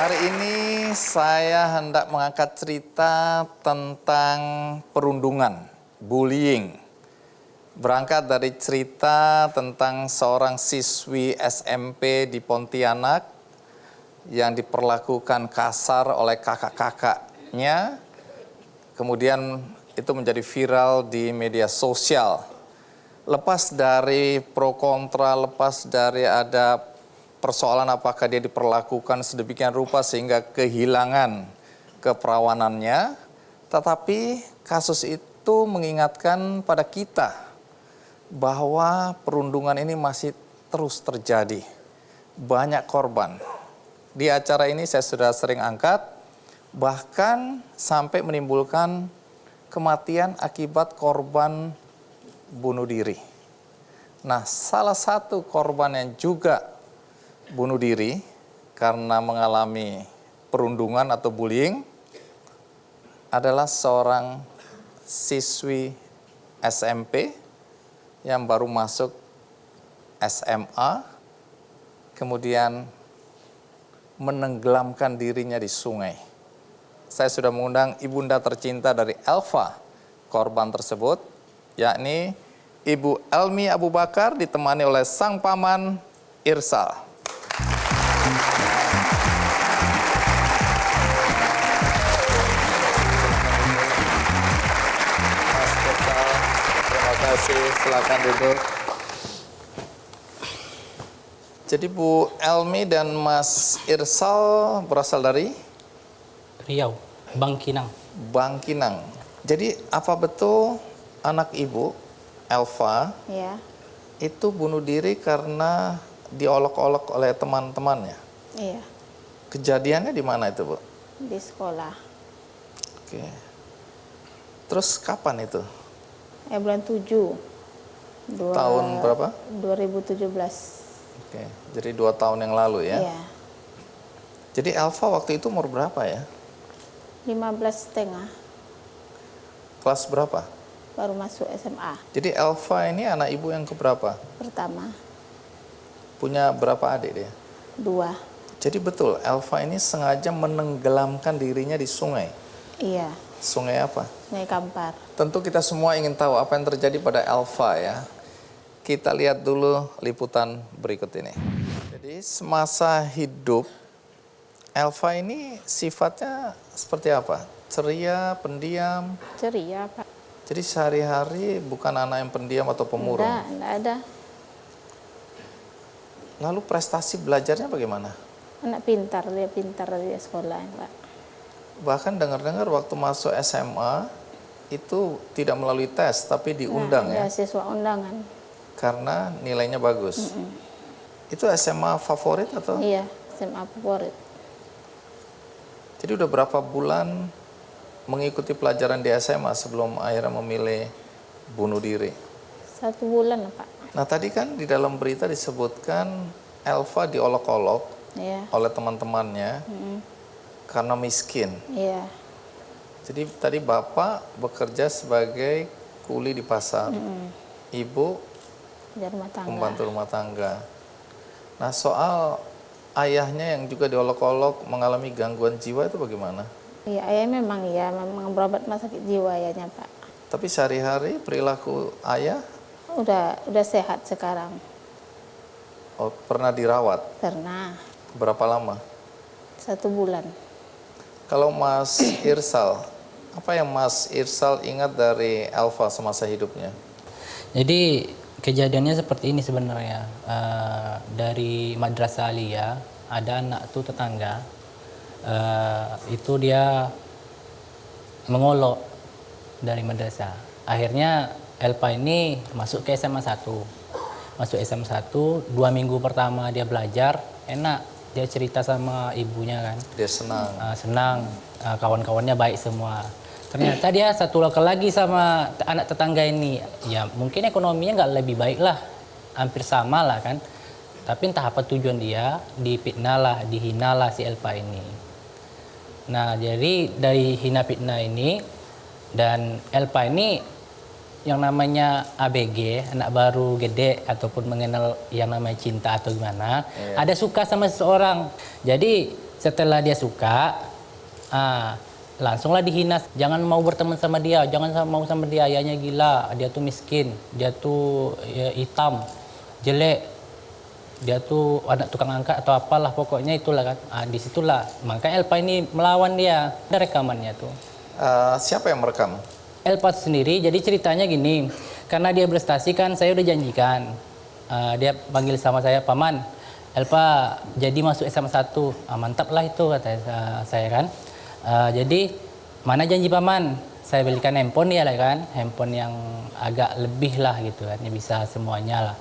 Hari ini saya hendak mengangkat cerita tentang perundungan, bullying. Berangkat dari cerita tentang seorang siswi SMP di Pontianak yang diperlakukan kasar oleh kakak-kakaknya. Kemudian itu menjadi viral di media sosial. Lepas dari pro kontra, lepas dari ada persoalan apakah dia diperlakukan sedemikian rupa sehingga kehilangan keperawanannya, tetapi kasus itu mengingatkan pada kita bahwa perundungan ini masih terus terjadi. Banyak korban. Di acara ini saya sudah sering angkat, bahkan sampai menimbulkan kematian akibat korban bunuh diri. Nah, salah satu korban yang juga bunuh diri karena mengalami perundungan atau bullying adalah seorang siswi SMP yang baru masuk SMA, kemudian menenggelamkan dirinya di sungai. Saya sudah mengundang ibunda tercinta dari Elva, korban tersebut, yakni Ibu Elmi Abu Bakar ditemani oleh sang paman Irsal. Terima kasih, silakan duduk. Jadi Bu Elmi dan Mas Irsal berasal dari Riau, Bangkinang. Bangkinang. Jadi apa betul anak Ibu, Elva, Ya, itu bunuh diri karena diolok-olok oleh teman-temannya? iya, Kejadiannya di mana itu, Bu? di sekolah. Oke. Terus kapan itu? Bulan 7. Tahun berapa? 2017. Oke, jadi 2 tahun yang lalu ya? Iya, Jadi Elva waktu itu umur berapa ya? 15,5. Kelas berapa? Baru masuk SMA. Jadi Elva ini anak Ibu yang keberapa? Pertama, Punya berapa adik dia? 2. Jadi betul, Elva ini sengaja menenggelamkan dirinya di sungai. Iya, Sungai apa? Sungai Kampar. Tentu kita semua ingin tahu apa yang terjadi pada Elva ya. Kita lihat dulu liputan berikut ini. Jadi semasa hidup, Elva ini sifatnya seperti apa? Ceria, pendiam. Ceria, Pak. Jadi sehari-hari bukan anak yang pendiam atau pemurung. Enggak ada. Lalu prestasi belajarnya bagaimana? Anak pintar dia sekolah, Pak. Bahkan dengar-dengar waktu masuk SMA itu tidak melalui tes tapi diundang ya, Siswa undangan. karena nilainya bagus. Itu SMA favorit atau? Iya, SMA favorit. Jadi udah berapa bulan mengikuti pelajaran di SMA sebelum akhirnya memilih bunuh diri? 1 bulan, Pak. Nah tadi kan di dalam berita disebutkan Elva diolok-olok Iya, oleh teman-temannya karena miskin. iya, Jadi tadi Bapak bekerja sebagai kuli di pasar, Ibu di rumah tangga. pembantu rumah tangga. Nah soal ayahnya yang juga diolok-olok mengalami gangguan jiwa itu bagaimana? Iya, memang berobat rumah sakit jiwa ayahnya, Pak. Tapi sehari-hari perilaku ayah Udah sehat sekarang. pernah dirawat? Pernah Berapa lama? 1 bulan. Kalau Mas Irsal, apa yang Mas Irsal ingat dari Elva semasa hidupnya? Jadi kejadiannya seperti ini sebenarnya. Dari Madrasah Aliyah ada anak tuh tetangga, itu dia mengolok dari madrasah. Akhirnya Elva ini masuk ke SMA 1. Masuk SMA 1, 2 minggu pertama dia belajar, enak. Dia cerita sama ibunya kan. Dia senang. Senang, kawan-kawannya baik semua. Ternyata dia satu lokal lagi sama anak tetangga ini. Ya mungkin ekonominya nggak lebih baik lah, hampir sama lah kan. Tapi entah apa tujuan dia, dipitnah lah, dihina lah si Elva ini. Nah jadi dari hina fitnah ini, dan Elva ini yang namanya ABG, anak baru gede ataupun mengenal yang namanya cinta atau gimana, ada suka sama seseorang. Jadi Setelah dia suka, langsunglah dihina. Jangan mau berteman sama dia, mau sama dia, ayahnya gila, dia tuh miskin, dia tuh ya, hitam, jelek, dia tuh anak tukang angkat atau apalah pokoknya itulah kan. Disitulah, makanya Elpa ini melawan dia. Ada rekamannya tuh. Siapa yang merekam? Elpa sendiri, jadi ceritanya gini, karena dia prestasi kan saya udah janjikan. Dia panggil sama saya, Paman, Elpa jadi masuk SMA 1. Mantap lah itu kata saya kan. Jadi mana janji Paman? Saya belikan handphone dia lah kan, handphone yang agak lebih lah gitu kan, ya bisa semuanya lah.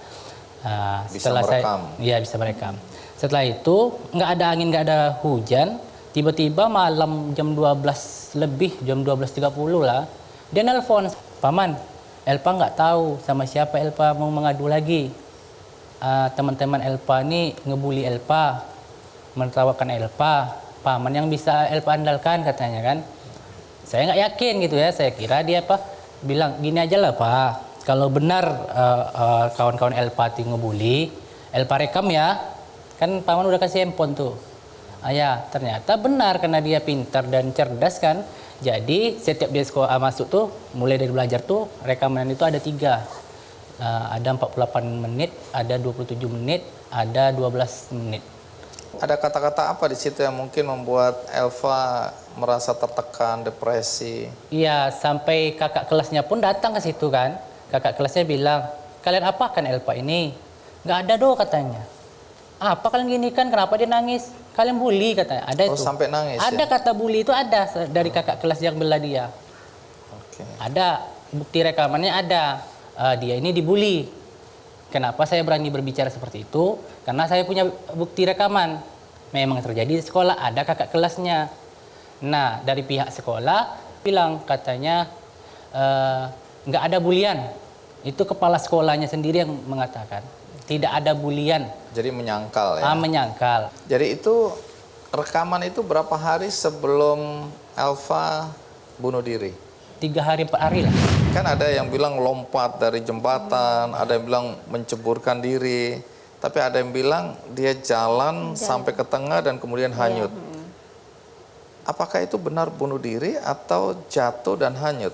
Setelah merekam. Iya bisa merekam. Setelah itu nggak ada angin, nggak ada hujan, tiba-tiba malam jam 12 lebih, jam 12.30 lah, dia nelpon, Paman, Elpa nggak tahu sama siapa Elpa mau mengadu lagi. Teman-teman Elpa ini ngebully Elpa, menertawakan Elpa. Paman yang bisa Elpa andalkan katanya kan. Saya nggak yakin gitu ya, saya kira dia bilang gini aja lah Pak. Kalau benar kawan-kawan Elpa itu ngebully, Elpa rekam ya. Kan Paman udah kasih handphone tuh. Ya ternyata benar karena dia pintar dan cerdas kan. Jadi setiap dia sekolah masuk tuh, mulai dari belajar tuh, rekaman itu ada 3. Ada 48 menit, ada 27 menit, ada 12 menit. Ada kata-kata apa di situ yang mungkin membuat Elva merasa tertekan, depresi? Iya, sampai kakak kelasnya pun datang ke situ kan. Kakak kelasnya bilang, kalian apakan Elva ini? Nggak ada do katanya. Apa kalian gini kan, kenapa dia nangis? Kalian bully katanya, ada itu. Sampai nangis ada ya? Kata bully itu ada dari kakak kelas yang bela dia. Oke. Ada, bukti rekamannya ada. Dia ini dibully. Kenapa saya berani berbicara seperti itu? Karena saya punya bukti rekaman. Memang terjadi di sekolah, ada kakak kelasnya. Nah, dari pihak sekolah bilang katanya nggak ada bulian. Itu kepala sekolahnya sendiri yang mengatakan. Tidak ada bulian. Jadi menyangkal ya? Menyangkal. Jadi itu rekaman itu berapa hari sebelum Elva bunuh diri? 3 hari 4 hari lah. Kan ada yang bilang lompat dari jembatan, ada yang bilang menceburkan diri, tapi ada yang bilang dia jalan sampai ke tengah dan kemudian hanyut. Apakah itu benar bunuh diri atau jatuh dan hanyut?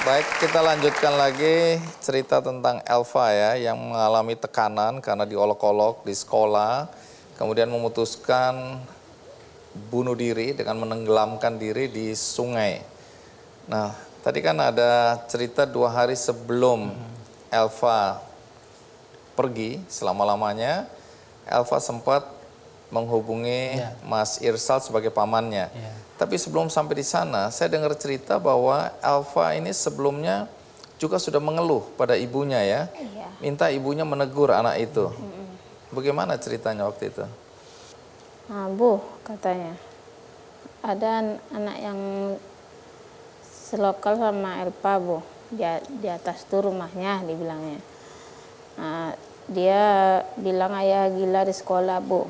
Baik, kita lanjutkan lagi cerita tentang Elva ya, yang mengalami tekanan karena diolok-olok di sekolah, kemudian memutuskan bunuh diri dengan menenggelamkan diri di sungai. Nah, tadi kan ada cerita 2 hari sebelum Elva pergi selama-lamanya, Elva sempat menghubungi Mas Irsal sebagai pamannya. Tapi sebelum sampai di sana, saya dengar cerita bahwa Elva ini sebelumnya juga sudah mengeluh pada ibunya ya. Minta ibunya menegur anak itu. Bagaimana ceritanya waktu itu? Bu, katanya, ada anak yang selokal sama Elpa, Bu. Di atas tuh rumahnya, dibilangnya. Dia bilang ayah gila di sekolah, Bu.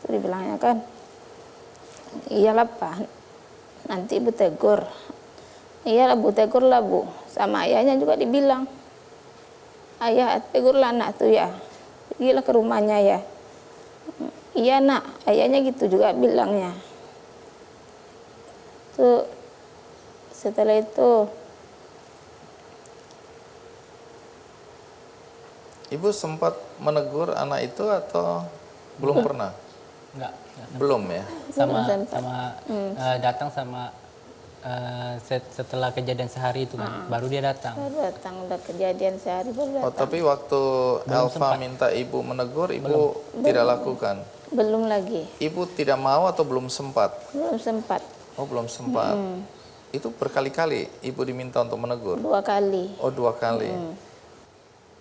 Itu dibilangnya kan. Iyalah Pak, nanti Ibu tegur. Iyalah Bu, tegur lah Bu. Sama ayahnya juga dibilang, ayah tegurlah anak tuh ya, pergilah ke rumahnya ya. Iya nak, ayahnya gitu juga bilangnya. Tuh setelah itu Ibu sempat menegur anak itu atau belum pernah? Enggak. Belum ya? Datang sama setelah kejadian sehari itu kan, baru dia datang. baru datang, udah kejadian sehari baru datang. Tapi waktu Elva minta ibu menegur, ibu tidak lakukan? Belum lagi. Ibu tidak mau atau belum sempat? Belum sempat. Oh, belum sempat. Itu berkali-kali ibu diminta untuk menegur? 2 kali. Oh, 2 kali.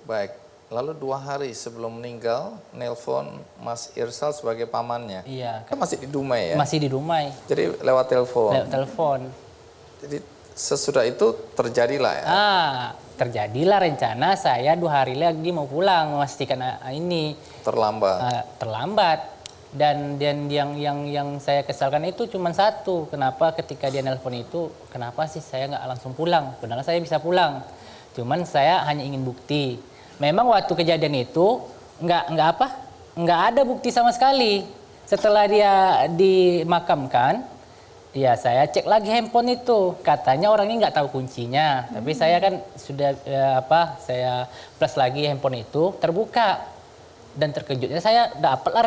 Baik. Lalu 2 hari sebelum meninggal, nelpon Mas Irsal sebagai pamannya. Iya. Kan masih di Dumai ya? Masih di Dumai. Jadi lewat telepon? Lewat telepon. Jadi sesudah itu terjadilah ya? Terjadilah rencana saya 2 hari lagi mau pulang, memastikan ini. Terlambat? Terlambat. Dan yang saya kesalkan itu cuma satu, kenapa ketika dia nelpon itu, kenapa sih saya nggak langsung pulang? Padahal saya bisa pulang, cuman saya hanya ingin bukti. Memang waktu kejadian itu nggak ada bukti sama sekali. Setelah dia dimakamkan, ya saya cek lagi handphone itu, katanya orangnya nggak tahu kuncinya. Tapi saya kan sudah saya plus lagi handphone itu, terbuka. Dan terkejutnya saya dapatlah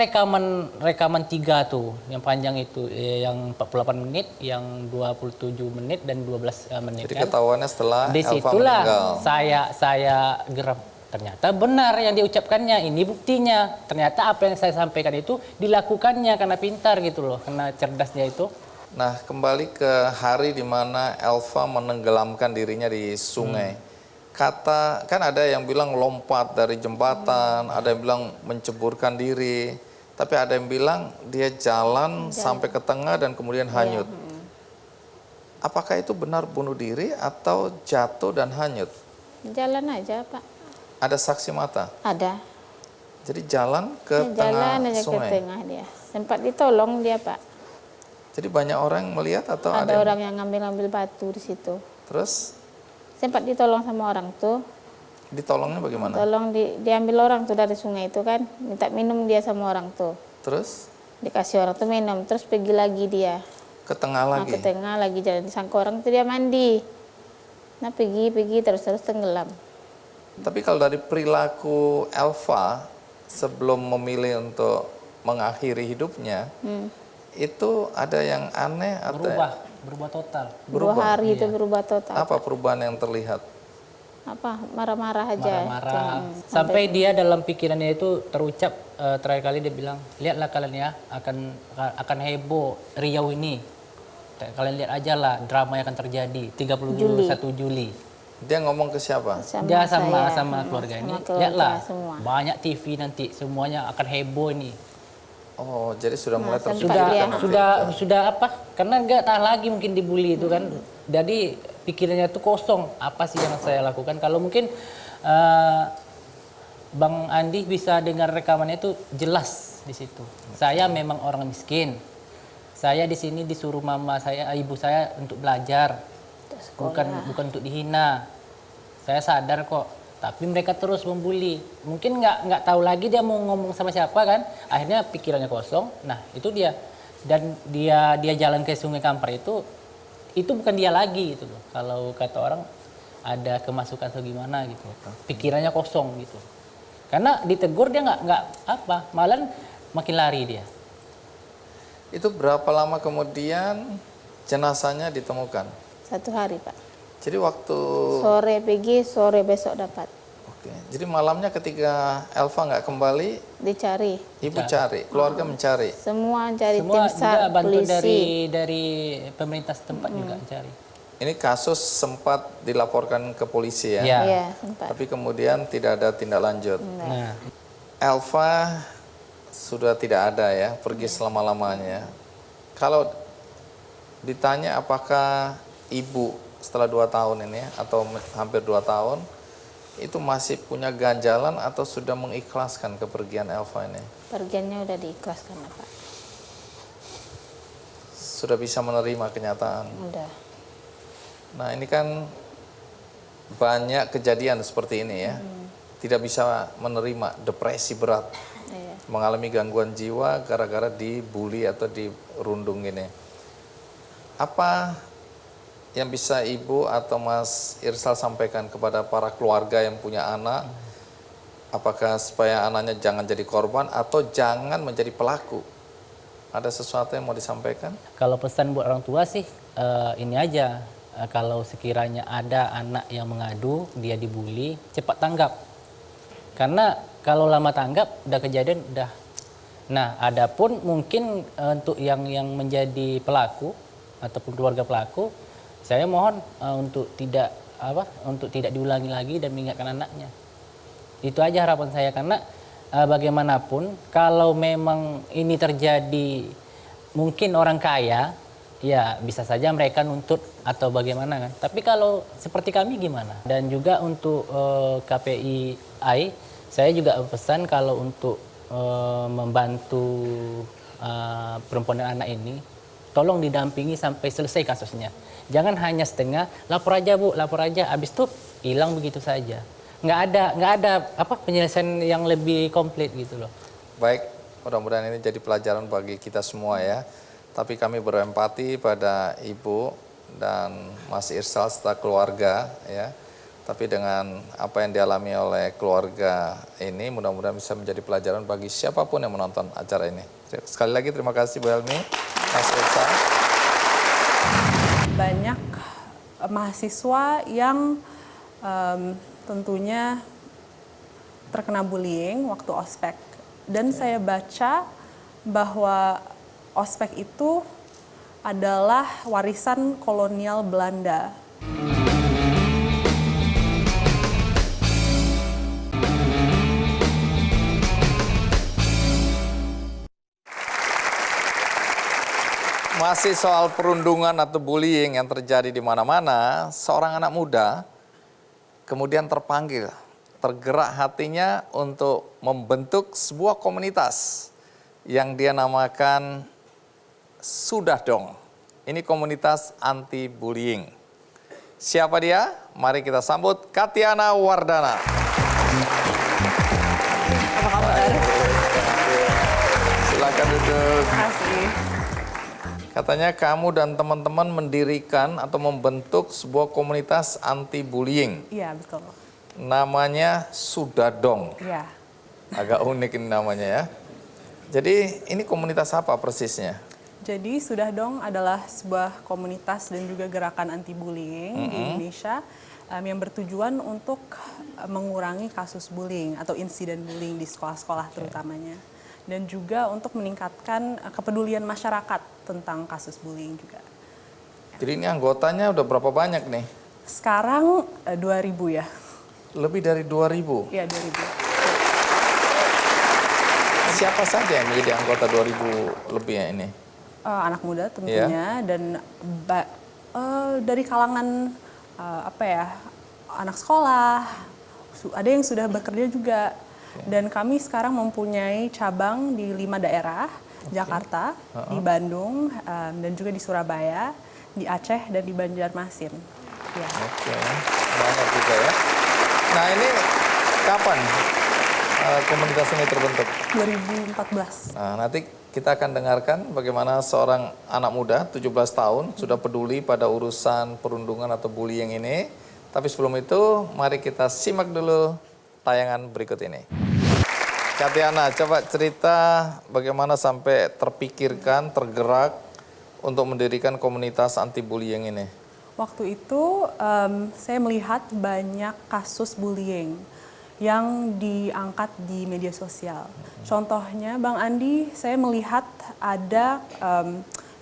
rekaman 3 tuh, yang panjang itu, yang 48 menit, yang 27 menit dan 12 menit. Jadi kan. ketahuannya setelah Elva Disitulah meninggal. saya geram. Ternyata benar yang diucapkannya, ini buktinya. Ternyata apa yang saya sampaikan itu dilakukannya karena pintar gitu loh, karena cerdasnya itu. Nah, kembali ke hari di mana Elva menenggelamkan dirinya di sungai. Kata, kan ada yang bilang lompat dari jembatan, ada yang bilang menceburkan diri, tapi ada yang bilang dia jalan sampai ke tengah dan kemudian hanyut. Apakah itu benar bunuh diri atau jatuh dan hanyut? Jalan aja, Pak. Ada saksi mata? Ada. Jadi jalan ke Jalan tengah aja sungai? ke tengah dia. Sempat ditolong dia, Pak. Jadi banyak orang yang melihat atau Ada ada orang yang ngambil-ngambil batu di situ. Terus Sempat ditolong sama orang tuh. ditolongnya bagaimana? Tolong diambil orang tuh dari sungai itu kan. Minta minum dia sama orang tuh. Terus Dikasih orang tuh minum. Terus pergi lagi dia. ke tengah Nah, lagi? ke tengah lagi jalan. Disangka orang tuh dia mandi. Nah pergi terus tenggelam. Tapi kalau dari perilaku Elva sebelum memilih untuk mengakhiri hidupnya, itu ada yang aneh atau Berubah total. Dua hari itu berubah total. apa perubahan yang terlihat? Apa marah-marah aja. Marah-marah. Sampai dia dalam pikirannya itu terucap, terakhir kali dia bilang, lihatlah kalian ya, akan heboh Riau ini. Kalian lihat aja lah drama yang akan terjadi 31 Juli. Dia ngomong ke siapa? Dia saya, sama keluarga ini. sama keluarga Lihatlah, semua. banyak TV nanti semuanya akan heboh ini. Oh, jadi sudah mulai Nah, terpikirkan waktu itu. Sudah apa? Karena nggak tahan lagi mungkin dibully itu kan. Jadi pikirannya tuh kosong. Apa sih yang saya lakukan? Kalau mungkin Bang Andi bisa dengar rekamannya itu jelas di situ. Saya memang orang miskin. Saya di sini disuruh ibu saya untuk belajar. Bukan untuk dihina. Saya sadar kok. Tapi mereka terus membuli. Mungkin nggak tahu lagi dia mau ngomong sama siapa kan. Akhirnya pikirannya kosong. Nah itu dia. Dan dia jalan ke Sungai Kampar itu bukan dia lagi gitu loh. Kalau kata orang ada kemasukan atau gimana gitu. Pikirannya kosong gitu. Karena ditegur dia nggak apa. Malah makin lari dia. Itu berapa lama kemudian jenazahnya ditemukan? 1 hari, Pak. Jadi waktu Sore pergi, sore besok dapat. Oke. Jadi malamnya ketika Elva nggak kembali, Dicari. ibu cari, keluarga mencari. Semua cari Semua tim SAR, juga bantu polisi. dari pemerintah setempat juga cari. Ini kasus sempat dilaporkan ke polisi ya, Ya. Iya, sempat. tapi kemudian tidak ada tindak lanjut. Nah, Elva sudah tidak ada ya, pergi selama-lamanya. Kalau ditanya apakah ibu setelah 2 tahun ini atau hampir 2 tahun, itu masih punya ganjalan atau sudah mengikhlaskan kepergian Elva ini? Pergiannya udah diikhlaskan, Pak. Sudah bisa menerima kenyataan. Udah. Nah ini kan banyak kejadian seperti ini ya. Tidak bisa menerima, depresi berat. Iya. Mengalami gangguan jiwa gara-gara dibully atau dirundung ini. Apa yang bisa Ibu atau Mas Irsal sampaikan kepada para keluarga yang punya anak? Apakah supaya anaknya jangan jadi korban atau jangan menjadi pelaku? Ada sesuatu yang mau disampaikan? kalau pesan buat orang tua sih ini aja. Kalau sekiranya ada anak yang mengadu, dia dibully, cepat tanggap. Karena kalau lama tanggap, udah kejadian, udah. Nah, adapun mungkin untuk yang menjadi pelaku ataupun keluarga pelaku, saya mohon untuk tidak diulangi lagi dan mengingatkan anaknya. Itu aja harapan saya, karena bagaimanapun kalau memang ini terjadi mungkin orang kaya, ya bisa saja mereka nuntut atau bagaimana kan. Tapi kalau seperti kami gimana? Dan juga untuk KPI AI, saya juga pesan kalau untuk membantu perempuan dan anak ini, tolong didampingi sampai selesai kasusnya. Jangan hanya setengah, lapor aja Bu, lapor aja, habis itu hilang begitu saja. Nggak ada penyelesaian yang lebih komplit gitu loh. Baik, mudah-mudahan ini jadi pelajaran bagi kita semua ya. Tapi kami berempati pada Ibu dan Mas Irsal serta keluarga ya. Tapi dengan apa yang dialami oleh keluarga ini, mudah-mudahan bisa menjadi pelajaran bagi siapapun yang menonton acara ini. Sekali lagi terima kasih Bu Helmi, Mas Irsal. Banyak mahasiswa yang tentunya terkena bullying waktu ospek. Dan saya baca bahwa ospek itu adalah warisan kolonial Belanda. Masih soal perundungan atau bullying yang terjadi di mana-mana, seorang anak muda kemudian terpanggil, tergerak hatinya untuk membentuk sebuah komunitas yang dia namakan Sudah Dong. Ini komunitas anti-bullying. Siapa dia? Mari kita sambut Katiana Wardana. Apa kabar? Silakan duduk. Terima kasih. Katanya kamu dan teman-teman mendirikan atau membentuk sebuah komunitas anti-bullying. Iya, betul. Namanya Sudah Dong. Iya. Agak unik ini namanya ya. Jadi ini komunitas apa persisnya? Jadi Sudah Dong adalah sebuah komunitas dan juga gerakan anti-bullying di Indonesia yang bertujuan untuk mengurangi kasus bullying atau insiden bullying di sekolah-sekolah terutamanya. Dan juga untuk meningkatkan kepedulian masyarakat tentang kasus bullying juga. Jadi ini anggotanya udah berapa banyak nih? Sekarang 2.000 ya. Lebih dari 2.000. Iya, 2.000. Siapa saja yang menjadi anggota 2.000 lebih ya ini? Anak muda tentunya dan dari kalangan anak sekolah, ada yang sudah bekerja juga. Dan kami sekarang mempunyai cabang di 5 daerah, Jakarta, di Bandung, dan juga di Surabaya, di Aceh, dan di Banjarmasin. Ya. Oke, banyak juga ya. Nah ini kapan komunitas ini terbentuk? 2014. Nah nanti kita akan dengarkan bagaimana seorang anak muda, 17 tahun, sudah peduli pada urusan perundungan atau bullying ini. Tapi sebelum itu, mari kita simak dulu tayangan berikut ini. Katiana, coba cerita bagaimana sampai terpikirkan, tergerak untuk mendirikan komunitas anti-bullying ini. Waktu itu saya melihat banyak kasus bullying yang diangkat di media sosial. Contohnya Bang Andi, saya melihat ada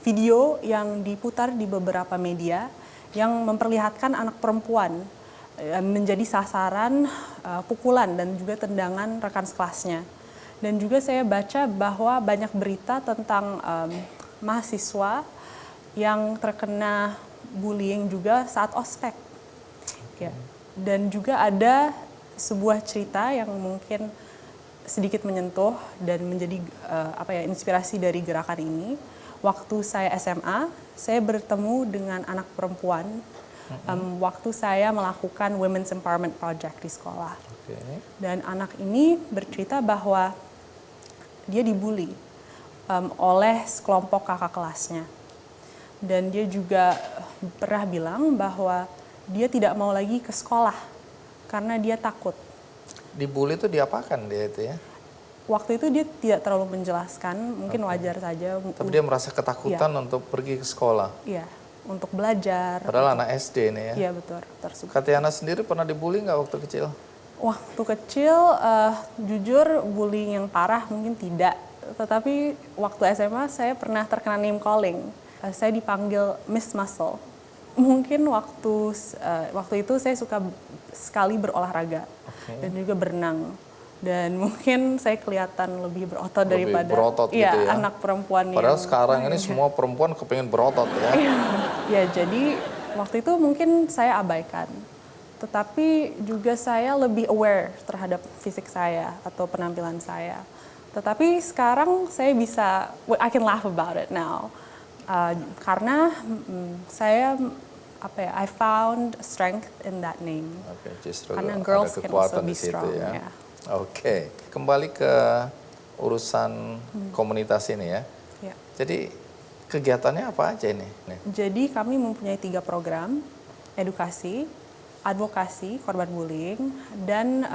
video yang diputar di beberapa media yang memperlihatkan anak perempuan menjadi sasaran pukulan dan juga tendangan rekan sekelasnya. Dan juga saya baca bahwa banyak berita tentang mahasiswa yang terkena bullying juga saat ospek. Ya. Dan juga ada sebuah cerita yang mungkin sedikit menyentuh dan menjadi inspirasi dari gerakan ini. Waktu saya SMA, saya bertemu dengan anak perempuan waktu saya melakukan Women's Empowerment Project di sekolah. Dan anak ini bercerita bahwa dia dibully oleh sekelompok kakak kelasnya. Dan dia juga pernah bilang bahwa dia tidak mau lagi ke sekolah karena dia takut. Dibully itu diapakan dia itu ya? Waktu itu dia tidak terlalu menjelaskan, mungkin wajar saja. Tapi dia merasa ketakutan untuk pergi ke sekolah? Iya. Untuk belajar. Padahal anak SD ini ya? Iya betul. Katiana sendiri pernah dibully nggak waktu kecil? Waktu kecil, jujur bullying yang parah mungkin tidak. Tetapi waktu SMA saya pernah terkena name calling. Saya dipanggil Miss Muscle. Mungkin waktu itu saya suka sekali berolahraga dan juga berenang. Dan mungkin saya kelihatan lebih berotot daripada berotot gitu ya. Anak perempuan. Padahal sekarang ini semua perempuan kepengen berotot ya. Ya, jadi waktu itu mungkin saya abaikan. Tetapi juga saya lebih aware terhadap fisik saya atau penampilan saya. Tetapi sekarang saya bisa, I can laugh about it now. Karena saya I found strength in that name. Oke, justru Karena ada girls can also kekuatan be di situ strong. ya. Yeah. Oke, kembali ke urusan komunitas ini ya. Yeah. Jadi kegiatannya apa aja ini? Nih. Jadi kami mempunyai 3 program, edukasi, advokasi korban bullying, dan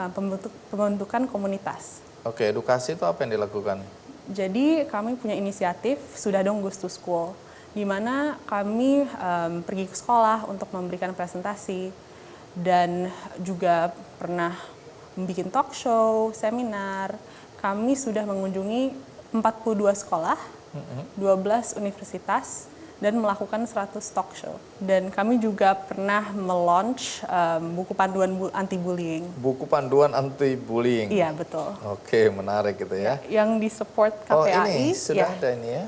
pembentukan komunitas. Oke, edukasi itu apa yang dilakukan? Jadi kami punya inisiatif Sudah Dong Goes to School, di mana kami pergi ke sekolah untuk memberikan presentasi dan juga pernah membuat talk show, seminar. Kami sudah mengunjungi 42 sekolah, 12 universitas, dan melakukan 100 talk show. Dan kami juga pernah melaunch buku panduan anti-bullying. Buku panduan anti-bullying. Iya, betul. Oke, menarik gitu ya. Yang disupport Oh, KPAI ini sudah ya, ada ini ya.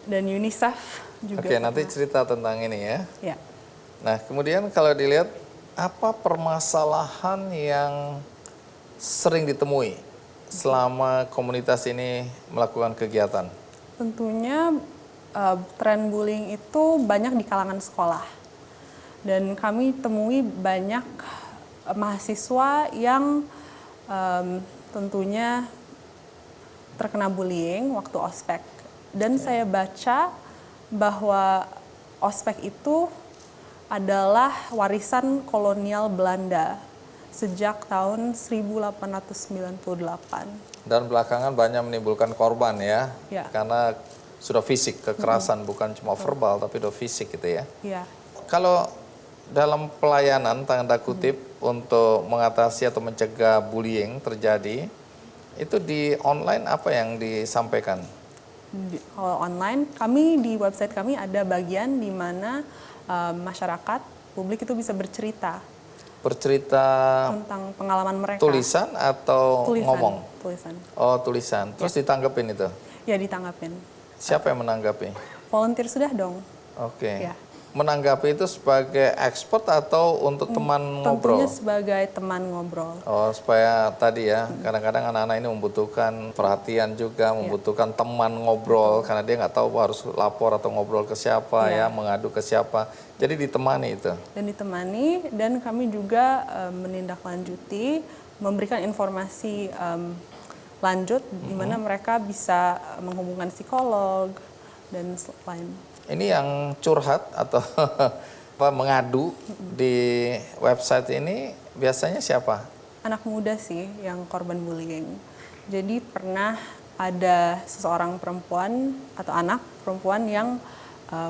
dan UNICEF juga. Oke, nanti pernah. cerita tentang ini ya. Ya. Nah, kemudian kalau dilihat apa permasalahan yang sering ditemui selama komunitas ini melakukan kegiatan? Tentunya tren bullying itu banyak di kalangan sekolah. Dan kami temui banyak mahasiswa yang tentunya terkena bullying waktu ospek. Dan saya baca bahwa ospek itu adalah warisan kolonial Belanda sejak tahun 1898. Dan belakangan banyak menimbulkan korban ya, Ya. karena sudah fisik, kekerasan bukan cuma verbal tapi udah fisik gitu ya. Ya. Kalau dalam pelayanan tanda kutip untuk mengatasi atau mencegah bullying terjadi, itu di online apa yang disampaikan? Kalau online, kami di website kami ada bagian di mana masyarakat, publik itu bisa bercerita Bercerita tentang pengalaman mereka. tulisan atau ngomong? Tulisan. Oh, tulisan. Terus ditanggapin itu? Ya, ditanggapin. Siapa yang menanggapi? Volunteer sudah dong. Oke. Ya. Menanggapi itu sebagai expert atau untuk teman ngobrol? Tentunya sebagai teman ngobrol. Oh, supaya tadi ya, kadang-kadang anak-anak ini membutuhkan perhatian juga, membutuhkan teman ngobrol, karena dia nggak tahu harus lapor atau ngobrol ke siapa ya, mengadu ke siapa. Jadi ditemani itu. Dan ditemani, dan kami juga menindaklanjuti, memberikan informasi lanjut, di mana mereka bisa menghubungkan psikolog, dan lain. Ini yang curhat atau mengadu di website ini biasanya siapa? Anak muda sih yang korban bullying. Jadi pernah ada seseorang perempuan atau anak perempuan yang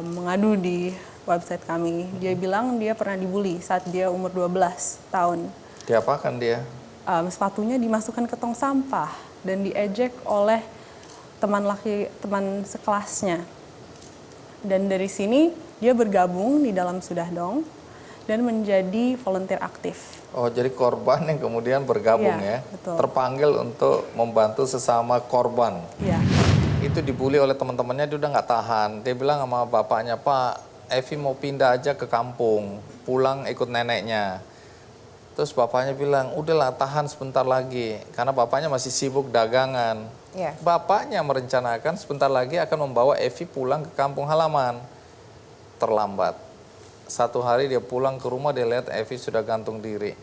mengadu di website kami. Dia bilang dia pernah dibully saat dia umur 12 tahun. Diapakan dia? Sepatunya dimasukkan ke tong sampah dan diejek oleh teman sekelasnya. Dan dari sini dia bergabung di dalam Sudah Dong dan menjadi volunteer aktif. Oh, jadi korban yang kemudian bergabung Iya, ya, betul. terpanggil untuk membantu sesama korban. Iya. Itu dibully oleh teman-temannya, dia udah nggak tahan. Dia bilang sama bapaknya, Pak, Evi mau pindah aja ke kampung, pulang ikut neneknya. Terus bapaknya bilang, udahlah tahan sebentar lagi, karena bapaknya masih sibuk dagangan. Ya. Bapaknya merencanakan sebentar lagi akan membawa Evi pulang ke kampung halaman. Terlambat. Satu hari dia pulang ke rumah, dia lihat Evi sudah gantung diri.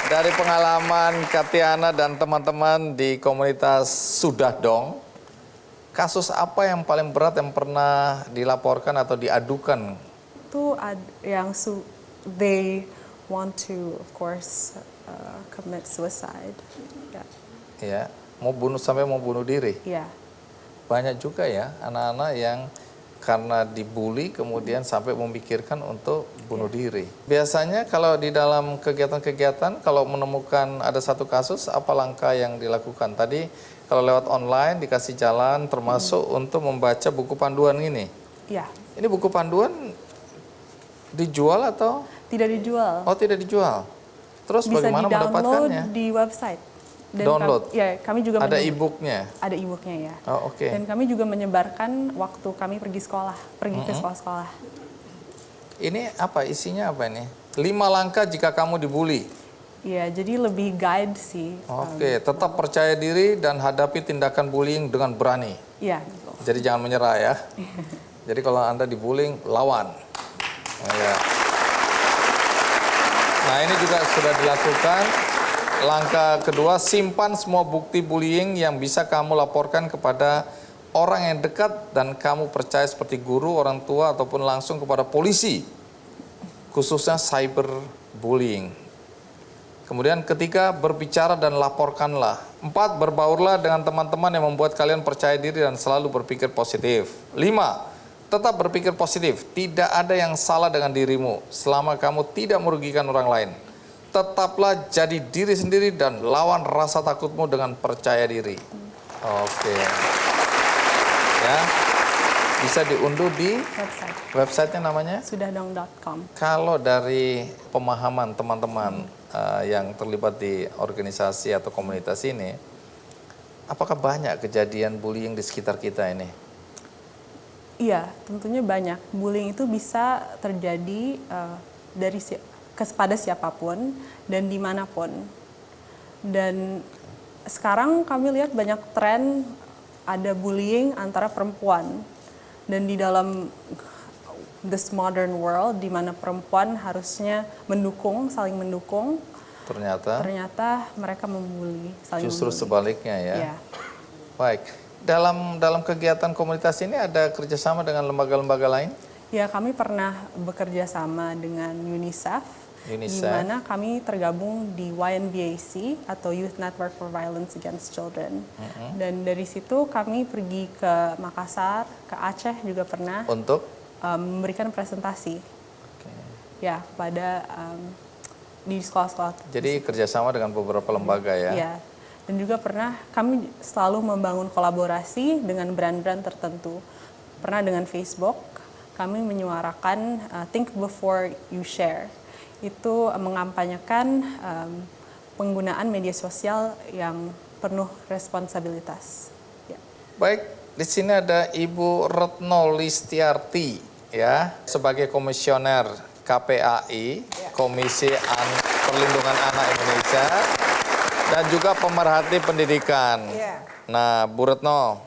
Dari pengalaman Katiana dan teman-teman di komunitas Sudah Dong, kasus apa yang paling berat yang pernah dilaporkan atau diadukan? Itu yang they want to, of course, commit suicide. Ya. Ya, mau bunuh diri. Ya. Banyak juga ya anak-anak yang karena dibully kemudian sampai memikirkan untuk bunuh diri. Biasanya kalau di dalam kegiatan-kegiatan, kalau menemukan ada satu kasus, apa langkah yang dilakukan? Tadi kalau lewat online dikasih jalan, termasuk untuk membaca buku panduan ini. Ya. Ini buku panduan dijual atau? Tidak dijual. Oh, tidak dijual. Terus Bisa bagaimana di-download mendapatkannya? di website. Dan Download? Kami juga Ada e-booknya? Ada e-booknya ya. Oh, oke. Dan kami juga menyebarkan waktu kami pergi ke sekolah-sekolah. Ini apa, isinya apa ini? 5 langkah jika kamu dibully. Iya, jadi lebih guide sih. Oke, tetap percaya diri dan hadapi tindakan bullying dengan berani. Iya, gitu. Jadi jangan menyerah ya. Jadi kalau Anda dibullying, lawan. Oh, ya. Nah, ini juga sudah dilakukan. Langkah kedua, simpan semua bukti bullying yang bisa kamu laporkan kepada orang yang dekat dan kamu percaya seperti guru, orang tua, ataupun langsung kepada polisi. Khususnya cyberbullying. Kemudian ketiga, berbicara dan laporkanlah. 4, berbaurlah dengan teman-teman yang membuat kalian percaya diri dan selalu berpikir positif. 5, tetap berpikir positif. Tidak ada yang salah dengan dirimu selama kamu tidak merugikan orang lain. Tetaplah jadi diri sendiri dan lawan rasa takutmu dengan percaya diri. Oke. Ya. Bisa diunduh di websitenya namanya? Sudahdong.com. Kalau dari pemahaman teman-teman yang terlibat di organisasi atau komunitas ini, apakah banyak kejadian bullying di sekitar kita ini? Iya, tentunya banyak. Bullying itu bisa terjadi kepada siapapun dan dimanapun. Dan sekarang kami lihat banyak tren ada bullying antara perempuan. Dan di dalam this modern world, di mana perempuan harusnya saling mendukung, ternyata mereka membuli, saling Justru membuli. sebaliknya ya. Ya. Baik. Dalam kegiatan komunitas ini ada kerjasama dengan lembaga-lembaga lain? Ya, kami pernah bekerja sama dengan UNICEF, di mana kami tergabung di YNVAC atau Youth Network for Violence Against Children. Dan dari situ kami pergi ke Makassar, ke Aceh juga pernah. Untuk? Memberikan presentasi. Ya, kepada di sekolah-sekolah. Jadi kerjasama dengan beberapa lembaga ya? Iya. Dan juga pernah kami selalu membangun kolaborasi dengan brand-brand tertentu. Pernah dengan Facebook, kami menyuarakan Think Before You Share. Itu mengampanyekan penggunaan media sosial yang penuh responsabilitas. Ya. Baik, di sini ada Ibu Retno Listiarti ya, sebagai komisioner KPAI, Komisi Perlindungan Anak Indonesia, dan juga pemerhati pendidikan. Nah, Bu Retno,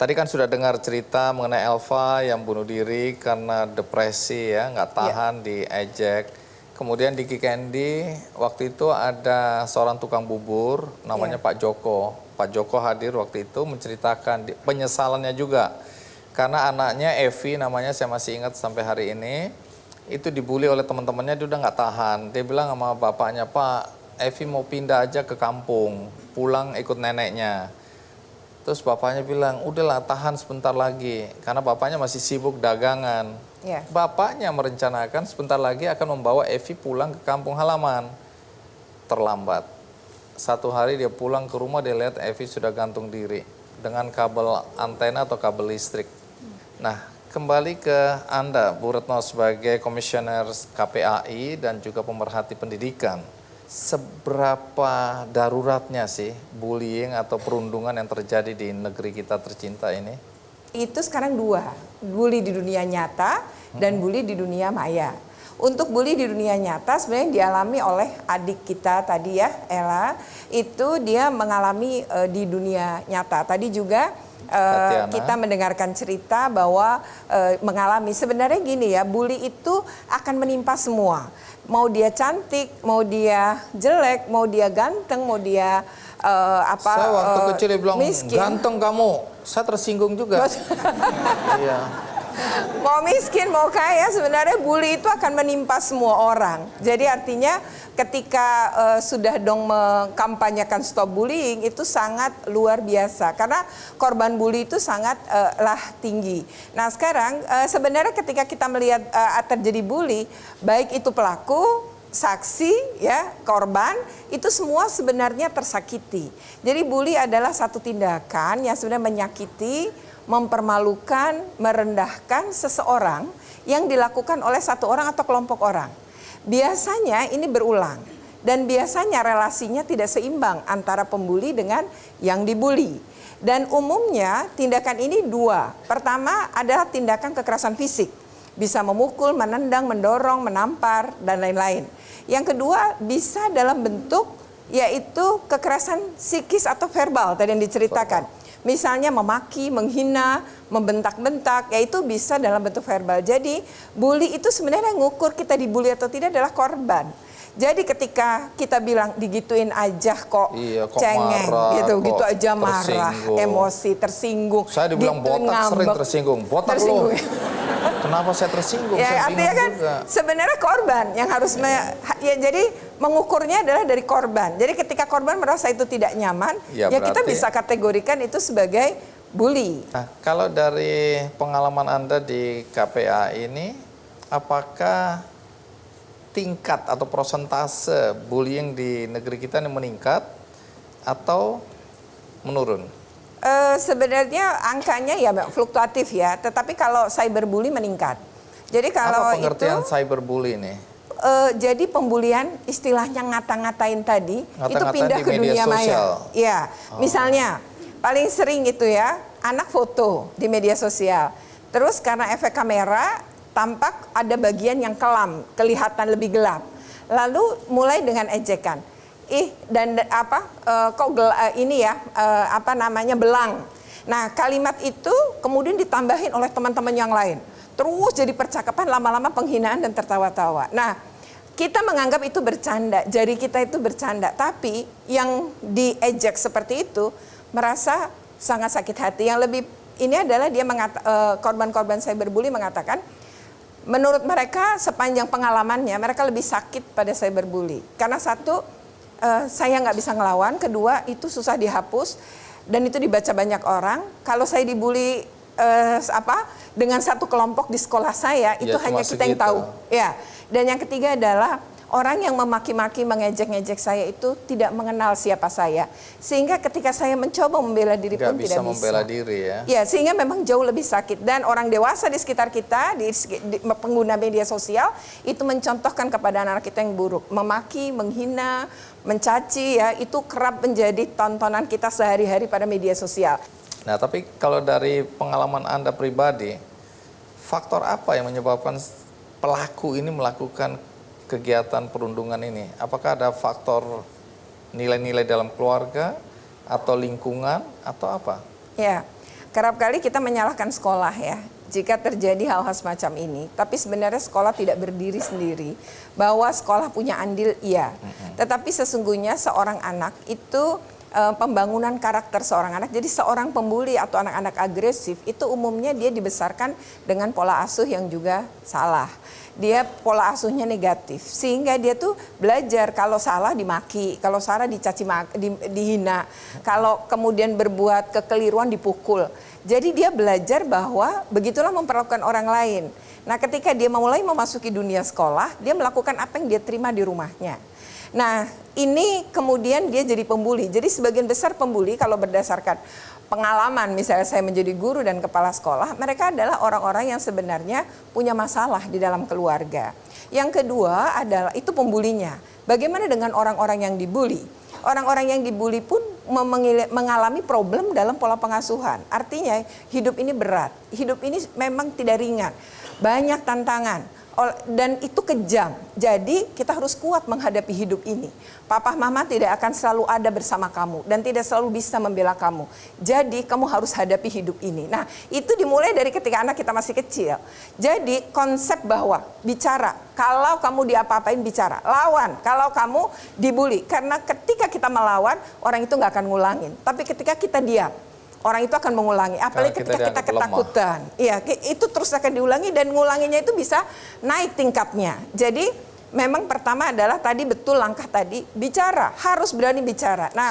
tadi kan sudah dengar cerita mengenai Elva yang bunuh diri karena depresi ya, nggak tahan diejek. Kemudian di Kikendi waktu itu ada seorang tukang bubur namanya Pak Joko. Pak Joko hadir waktu itu menceritakan penyesalannya juga. Karena anaknya Evi namanya, saya masih ingat sampai hari ini, itu dibully oleh teman-temannya, dia udah nggak tahan. Dia bilang sama bapaknya, Pak, Evi mau pindah aja ke kampung, pulang ikut neneknya. Terus bapaknya bilang, udahlah tahan sebentar lagi, karena bapaknya masih sibuk dagangan. Bapaknya merencanakan sebentar lagi akan membawa Evi pulang ke kampung halaman. Terlambat. 1 hari dia pulang ke rumah, dia lihat Evi sudah gantung diri dengan kabel antena atau kabel listrik. Nah, kembali ke Anda, Bu Retno, sebagai komisioner KPAI dan juga pemerhati pendidikan. Seberapa daruratnya sih bullying atau perundungan yang terjadi di negeri kita tercinta ini? Itu sekarang 2, bully di dunia nyata dan bully di dunia maya. Untuk bully di dunia nyata sebenarnya dialami oleh adik kita tadi ya, Ella, itu dia mengalami di dunia nyata. Tadi juga kita mendengarkan cerita bahwa mengalami, sebenarnya gini ya, bully itu akan menimpa semua. Mau dia cantik, mau dia jelek, mau dia ganteng, mau dia Saya waktu kecil dia bilang, miskin. ganteng kamu. Saya tersinggung juga. Iya. Mau miskin, mau kaya, sebenarnya bully itu akan menimpa semua orang. Jadi artinya ketika Sudahdong mengkampanyekan stop bullying itu sangat luar biasa. Karena korban bully itu sangat tinggi. Nah sekarang sebenarnya ketika kita melihat terjadi bully, baik itu pelaku, saksi, ya, korban, itu semua sebenarnya tersakiti. Jadi bully adalah satu tindakan yang sebenarnya menyakiti, mempermalukan, merendahkan seseorang yang dilakukan oleh satu orang atau kelompok orang. Biasanya ini berulang. Dan biasanya relasinya tidak seimbang antara pembuli dengan yang dibuli. Dan umumnya tindakan ini dua. Pertama adalah tindakan kekerasan fisik. Bisa memukul, menendang, mendorong, menampar, dan lain-lain. Yang kedua bisa dalam bentuk yaitu kekerasan psikis atau verbal tadi yang diceritakan. Misalnya memaki, menghina, membentak-bentak, yaitu bisa dalam bentuk verbal. Jadi bully itu sebenarnya ngukur kita dibully atau tidak adalah korban. Jadi ketika kita bilang digituin aja kok, Iya, kok cengeng marah, gitu, kok gitu aja marah, tersinggung. emosi, tersinggung. Saya dibilang gituin botak sering ngambek. tersinggung. Botak Tersinggung. loh. Kenapa saya tersinggung? Ya, Saya artinya bingung kan juga. sebenarnya korban yang harus ya jadi mengukurnya adalah dari korban. Jadi ketika korban merasa itu tidak nyaman, Ya, ya kita berarti- bisa kategorikan itu sebagai bully. Nah, kalau dari pengalaman Anda di KPA ini, apakah tingkat atau persentase bullying di negeri kita ini meningkat atau menurun? Sebenarnya angkanya ya fluktuatif ya, tetapi kalau cyberbully meningkat. Jadi kalau Apa pengertian itu cyberbully ini? jadi pembulian istilahnya ngata-ngatain tadi itu Ngata-ngatain pindah di ke media dunia maya. sosial. Ya, misalnya paling sering itu ya anak foto di media sosial. Terus karena efek kamera tampak ada bagian yang kelam, kelihatan lebih gelap. Lalu mulai dengan ejekan. Belang. Nah, kalimat itu kemudian ditambahin oleh teman-teman yang lain. Terus jadi percakapan lama-lama penghinaan dan tertawa-tawa. Nah, kita menganggap itu bercanda, jari kita itu bercanda. Tapi yang diejek seperti itu merasa sangat sakit hati. Yang lebih ini adalah dia korban-korban cyberbully mengatakan, menurut mereka sepanjang pengalamannya mereka lebih sakit pada cyberbully. Karena satu, saya nggak bisa ngelawan. Kedua, itu susah dihapus dan itu dibaca banyak orang. Kalau saya dibully dengan satu kelompok di sekolah saya, itu Ya, hanya cuma kita yang segitu. tahu. Ya. Dan yang ketiga adalah orang yang memaki-maki, mengejek-ngejek saya itu tidak mengenal siapa saya. Sehingga ketika saya mencoba membela diri Nggak pun bisa tidak membela bisa. diri ya. Ya, sehingga memang jauh lebih sakit. Dan orang dewasa di sekitar kita, di pengguna media sosial, itu mencontohkan kepada anak-anak kita yang buruk. Memaki, menghina, mencaci, ya itu kerap menjadi tontonan kita sehari-hari pada media sosial. Nah, tapi kalau dari pengalaman Anda pribadi, faktor apa yang menyebabkan pelaku ini melakukan kegiatan perundungan ini? Apakah ada faktor nilai-nilai dalam keluarga atau lingkungan atau apa? Ya, kerap kali kita menyalahkan sekolah ya jika terjadi hal-hal semacam ini. Tapi sebenarnya sekolah tidak berdiri sendiri. Bahwa sekolah punya andil, iya. Tetapi sesungguhnya seorang anak itu pembangunan karakter seorang anak. Jadi seorang pembuli atau anak-anak agresif itu umumnya dia dibesarkan dengan pola asuh yang juga salah. Dia pola asuhnya negatif sehingga dia tuh belajar kalau salah dimaki, kalau salah dicaci dihina, kalau kemudian berbuat kekeliruan dipukul. Jadi dia belajar bahwa begitulah memperlakukan orang lain. Nah, ketika dia mulai memasuki dunia sekolah, dia melakukan apa yang dia terima di rumahnya. Nah, ini kemudian dia jadi pembuli. Jadi sebagian besar pembuli kalau berdasarkan pengalaman, misalnya saya menjadi guru dan kepala sekolah, mereka adalah orang-orang yang sebenarnya punya masalah di dalam keluarga. Yang kedua adalah itu pembulinya. Bagaimana dengan orang-orang yang dibuli? Orang-orang yang dibuli pun mengalami problem dalam pola pengasuhan. Artinya hidup ini berat, hidup ini memang tidak ringan, banyak tantangan. Dan itu kejam. Jadi kita harus kuat menghadapi hidup ini. Papa mama tidak akan selalu ada bersama kamu dan tidak selalu bisa membela kamu. Jadi kamu harus hadapi hidup ini. Nah, itu dimulai dari ketika anak kita masih kecil. Jadi konsep bahwa bicara, kalau kamu diapa-apain bicara, lawan kalau kamu dibully. Karena ketika kita melawan, orang itu nggak akan ngulangin. Tapi ketika kita diam, orang itu akan mengulangi, apalagi ketika kita ketakutan. Iya, itu terus akan diulangi dan ngulanginya itu bisa naik tingkatnya. Jadi memang pertama adalah tadi betul langkah tadi, bicara, harus berani bicara. Nah,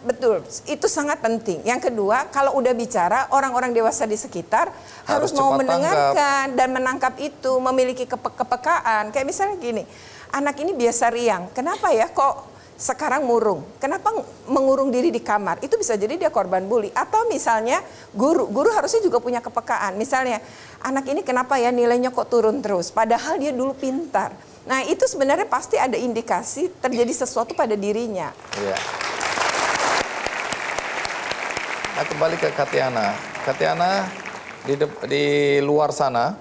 betul, itu sangat penting. Yang kedua, kalau udah bicara, orang-orang dewasa di sekitar harus mau mendengarkan dan menangkap itu, memiliki kepekaan. Kayak misalnya gini, anak ini biasa riang, kenapa ya kok sekarang murung. Kenapa mengurung diri di kamar? Itu bisa jadi dia korban bully. Atau misalnya guru harusnya juga punya kepekaan. Misalnya anak ini kenapa ya nilainya kok turun terus? Padahal dia dulu pintar. Nah itu sebenarnya pasti ada indikasi terjadi sesuatu pada dirinya. Iya. Nah, kembali ke Katiana. Katiana, di luar sana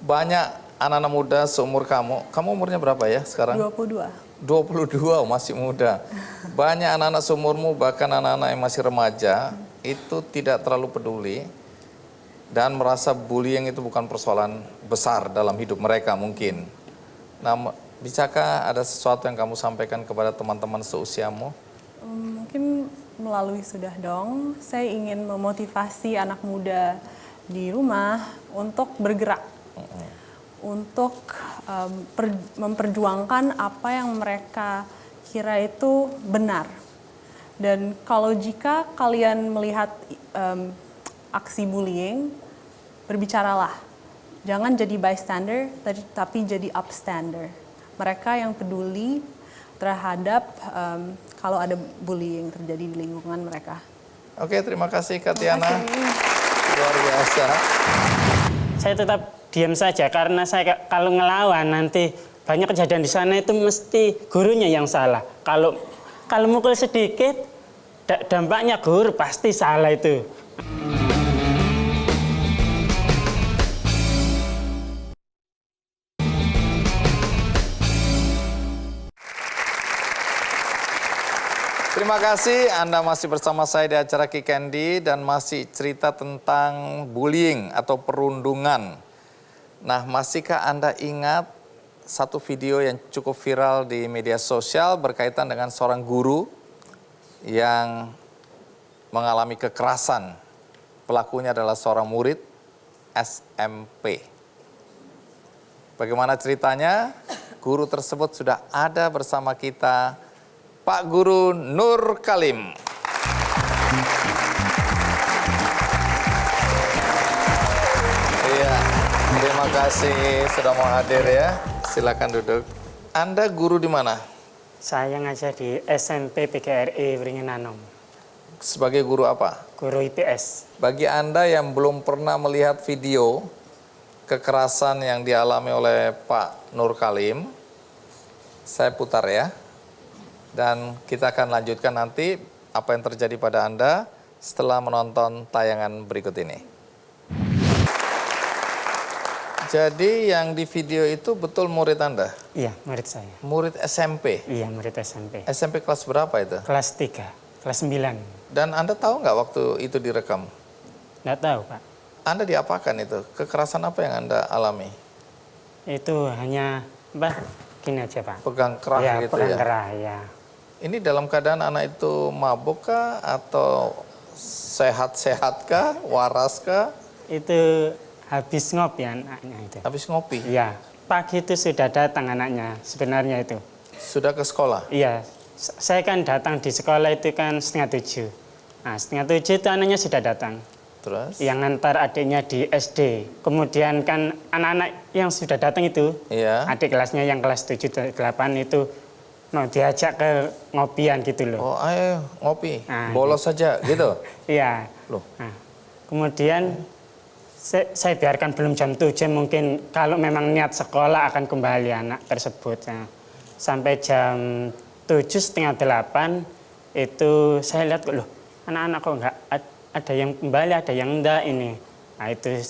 banyak anak-anak muda seumur kamu. Kamu umurnya berapa ya sekarang? 22. 22, masih muda. Banyak anak-anak seumurmu, bahkan anak-anak yang masih remaja, itu tidak terlalu peduli dan merasa bullying itu bukan persoalan besar dalam hidup mereka mungkin. Nah, bisakah ada sesuatu yang kamu sampaikan kepada teman-teman seusiamu? Mungkin melalui Sudah Dong, saya ingin memotivasi anak muda di rumah untuk bergerak, untuk memperjuangkan apa yang mereka kira itu benar. Dan kalau jika kalian melihat aksi bullying, berbicaralah. Jangan jadi bystander, tapi jadi upstander. Mereka yang peduli terhadap kalau ada bullying terjadi di lingkungan mereka. Oke, terima kasih Katiana. Luar biasa. Saya tetap diam saja karena saya kalau ngelawan nanti banyak kejadian di sana itu mesti gurunya yang salah. Kalau mukul sedikit dampaknya guru pasti salah itu. Terima kasih Anda masih bersama saya di acara Ki Candy dan masih cerita tentang bullying atau perundungan. Nah, masihkah Anda ingat satu video yang cukup viral di media sosial berkaitan dengan seorang guru yang mengalami kekerasan? Pelakunya adalah seorang murid SMP. Bagaimana ceritanya? Guru tersebut sudah ada bersama kita, Pak Guru Nur Kalim. Iya, terima kasih sudah mau hadir ya. Silakan duduk. Anda guru di mana? Saya ngajar di SMP PGRI Wringinanom. Sebagai guru apa? Guru IPS. Bagi Anda yang belum pernah melihat video kekerasan yang dialami oleh Pak Nur Kalim, saya putar ya. Dan kita akan lanjutkan nanti apa yang terjadi pada Anda setelah menonton tayangan berikut ini. Jadi yang di video itu betul murid Anda? Iya, murid saya. Murid SMP? Iya, murid SMP. SMP kelas berapa itu? Kelas 3, kelas 9. Dan Anda tahu nggak waktu itu direkam? Nggak tahu, Pak. Anda diapakan itu? Kekerasan apa yang Anda alami? Itu hanya, gini aja, Pak. Pegang kerah Ya, gitu pegang ya? kerah, ya. Ini dalam keadaan anak itu mabuk kah atau sehat-sehat kah, waras kah? Itu habis ngopi anaknya itu. Habis ngopi? Iya, pagi itu sudah datang anaknya sebenarnya itu. Sudah ke sekolah? Iya, saya kan datang di sekolah itu kan 6:30. Nah, 6:30 itu anaknya sudah datang. Terus? Yang ngantar adiknya di SD. Kemudian kan anak-anak yang sudah datang itu, Iya. adik kelasnya yang kelas 7, 8 itu diajak ke ngopian gitu loh. Oh, ayo ngopi, Nah, bolos saja gitu. Iya. Loh. Nah, kemudian saya biarkan belum jam 7 mungkin kalau memang niat sekolah akan kembali anak tersebut. Nah, sampai jam 7, setengah 8 itu saya lihat loh anak-anak kok enggak ada yang kembali ada yang enggak ini. Nah itu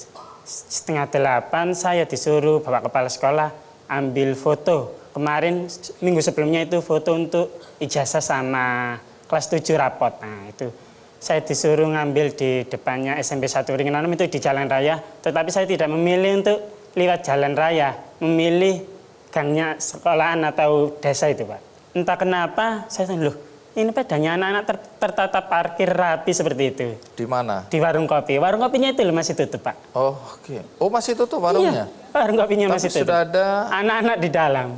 setengah 8 saya disuruh bapak kepala sekolah ambil foto. Kemarin minggu sebelumnya itu foto untuk ijazah sama kelas 7 rapot. Nah itu saya disuruh ngambil di depannya SMP 1 Wringinanom itu di jalan raya. Tetapi saya tidak memilih untuk lewat jalan raya. Memilih gangnya sekolahan atau desa itu Pak. Entah kenapa saya tanya, loh ini pedanya anak-anak tertata parkir rapi seperti itu. Di mana? Di warung kopi. Warung kopinya itu loh masih tutup Pak. Oh, oke. Oh, masih tutup warungnya? Iya, warung kopinya Tapi masih tutup. sudah ada anak-anak di dalam.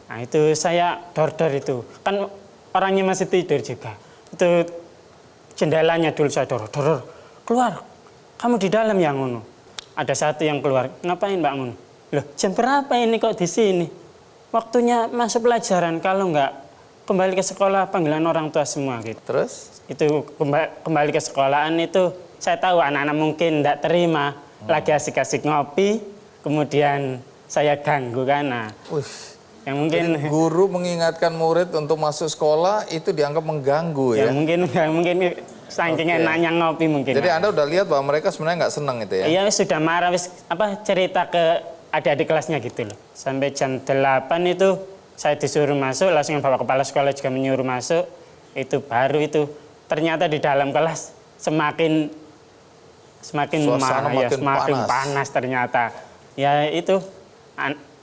Nah itu saya dor-dor itu. Kan orangnya masih tidur juga. Itu jendelanya dulu saya dor-dor. Keluar, kamu di dalam yang ngono. Ada satu yang keluar, ngapain Mbak Ngono? Loh jam berapa ini kok di sini? waktunya masuk pelajaran, kalau nggak kembali ke sekolah panggilan orang tua semua gitu. Terus? Itu kembali ke sekolahan itu saya tahu anak-anak mungkin tidak terima, lagi asik-asik ngopi, kemudian saya ganggu kan. Nah, Wih. yang mungkin Jadi guru mengingatkan murid untuk masuk sekolah itu dianggap mengganggu ya ya. mungkin saking Oke. enaknya ngopi mungkin. Jadi Anda udah lihat bahwa mereka sebenarnya nggak senang itu ya? Iya sudah marah wis cerita ke adik-adik kelasnya gitu loh. Sampai jam 8 itu saya disuruh masuk, langsung bapak kepala sekolah juga menyuruh masuk. Itu baru itu ternyata di dalam kelas semakin Suasana marah ya, makin semakin panas. panas ternyata. Ya itu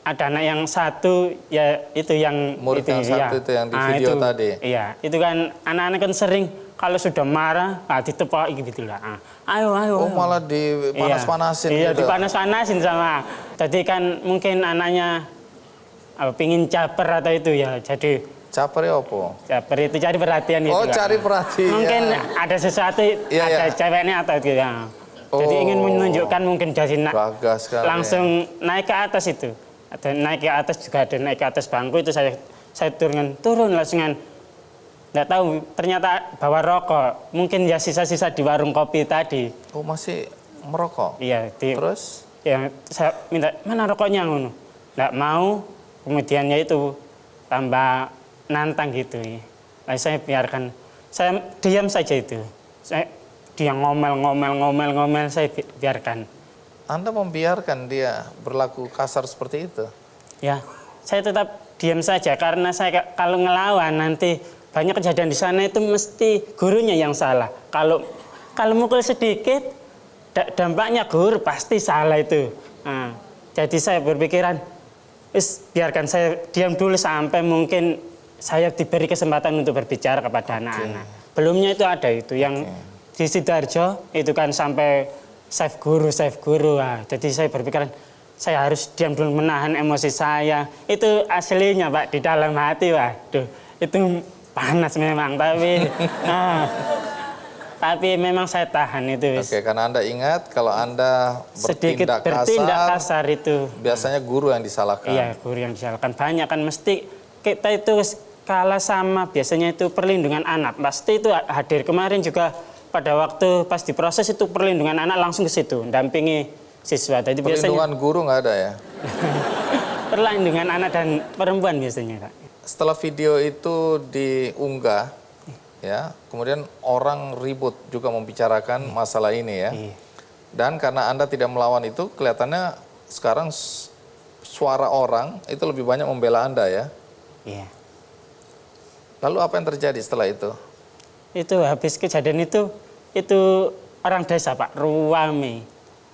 ada anak yang satu ya itu yang Murid yang satu itu yang di video tadi. Iya, itu kan anak-anak kan sering kalau sudah marah, ditepok gitu lah. Ayo. Oh malah dipanas-panasin Iya, gitu. dipanas-panasin sama. Jadi kan mungkin anaknya pingin caper atau itu ya. Jadi Caper ya apa? caper itu cari perhatian gitu. Oh lah. cari perhatian. Mungkin ada sesuatu, Iya, ada iya. ceweknya atau gitu ya. Jadi ingin menunjukkan mungkin jadi Bagas sekali. langsung naik ke atas itu. Ada naik ke atas juga ada naik ke atas bangku itu saya turun langsungan. Nggak tahu ternyata bawa rokok. Mungkin ya sisa-sisa di warung kopi tadi. Oh masih merokok? Iya, Terus? ya saya minta mana rokoknya ngono. Nggak mau, kemudian ya itu tambah nantang gitu. Nah, saya biarkan, saya diam saja itu. Dia ngomel, saya biarkan. Anda membiarkan dia berlaku kasar seperti itu? Ya, saya tetap diam saja karena saya kalau ngelawan nanti banyak kejadian di sana itu mesti gurunya yang salah. Kalau mukul sedikit dampaknya guru pasti salah itu. Nah, jadi saya berpikiran, biarkan saya diam dulu sampai mungkin saya diberi kesempatan untuk berbicara kepada anak-anak. Belumnya itu ada itu yang di Sidoarjo itu kan sampai save guru. Nah, jadi saya berpikiran saya harus diam dulu menahan emosi saya. Itu aslinya Pak di dalam hati, waduh itu panas memang tapi memang saya tahan itu. Oke, karena Anda ingat kalau Anda Sedikit bertindak kasar itu. biasanya guru yang disalahkan. Iya, guru yang disalahkan. Banyak kan mesti kita itu kalah sama biasanya itu perlindungan anak. Pasti itu hadir kemarin juga pada waktu pas diproses itu perlindungan anak langsung ke situ, dampingi siswa. Jadi Perlindungan guru nggak ada ya? perlindungan anak dan perempuan biasanya, Pak. Setelah video itu diunggah, ya, kemudian orang ribut juga membicarakan masalah ini ya. Iya. Dan karena Anda tidak melawan itu, kelihatannya sekarang suara orang itu lebih banyak membela Anda ya. Iya. Lalu apa yang terjadi setelah itu? Itu habis kejadian itu orang desa Pak, Ruame.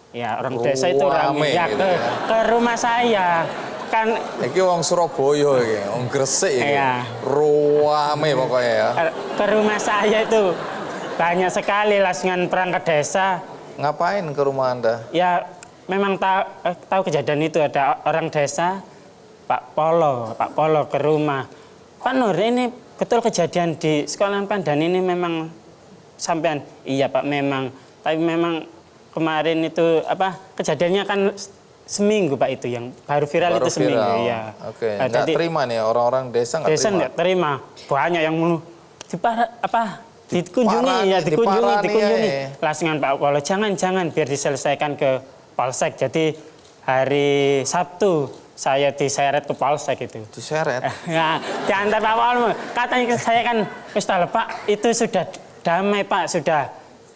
Ya, orang desa itu Ruame rame ya, gitu ya. ke rumah saya. Kan Iki wong Surabaya iki, wong Gresik iki. Iya. Ruame pokoknya ya. ke rumah saya itu banyak sekali langsung perangkat desa. Ngapain ke rumah Anda? Ya memang tahu kejadian itu ada orang desa Pak Polo ke rumah. Pak Nur, ini betul kejadian di sekolah Pandan ini memang sampean? Iya Pak, memang. Tapi memang kemarin itu kejadiannya kan seminggu Pak itu yang baru viral itu seminggu ya. Oke, Nah, nggak jadi terima nih orang-orang desa nggak desa terima. nggak terima. Banyak yang dikunjungi diparani ya. Langsungan Pak Polo, jangan biar diselesaikan ke Polsek. Jadi hari Sabtu saya diseret ke Polsek itu. Diseret. Ya, diantar Pak Polo. Katanya saya kan Ustaz Pak itu sudah damai Pak,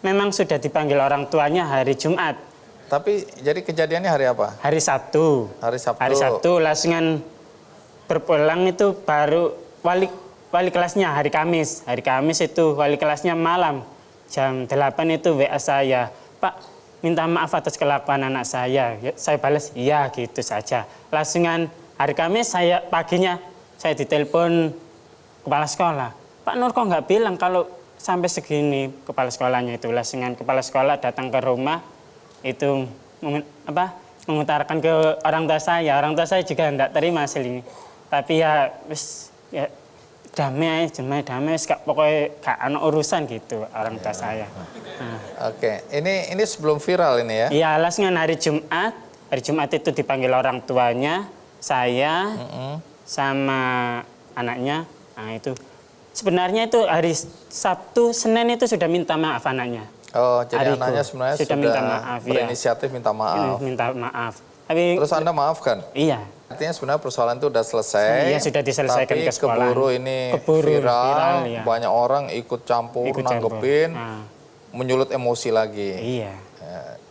memang sudah dipanggil orang tuanya hari Jumat. Tapi jadi kejadiannya hari apa? Hari Sabtu. Hari Sabtu. Hari Sabtu langsungan berpulang itu baru wali kelasnya hari Kamis. Hari Kamis itu wali kelasnya malam. Jam 8 itu WA saya. Pak, minta maaf atas kelakuan anak saya. Saya balas, iya gitu saja. Langsungan hari Kamis paginya saya ditelepon kepala sekolah. Pak Nur kok nggak bilang kalau sampai segini kepala sekolahnya itu. Langsungan kepala sekolah datang ke rumah itu mengutarakan ke orang tua saya. Orang tua saya juga tidak terima hasil ini. Tapi ya damai, pokoknya gak ada urusan gitu orang tua saya. Nah. Oke, ini sebelum viral ini ya? Iya, langsungan hari Jumat itu dipanggil orang tuanya, saya, sama anaknya. Nah itu sebenarnya itu hari Sabtu, Senin itu sudah minta maaf anaknya. Oh, jadi Adikku anaknya sebenarnya sudah minta maaf, berinisiatif minta maaf. Minta maaf. Tapi Terus Anda maafkan? iya. Artinya sebenarnya persoalan itu sudah selesai. Iya, sudah diselesaikan tapi ke sekolah. keburu ini viral, ya. banyak orang ikut campur, nanggepin, menyulut emosi lagi. Iya.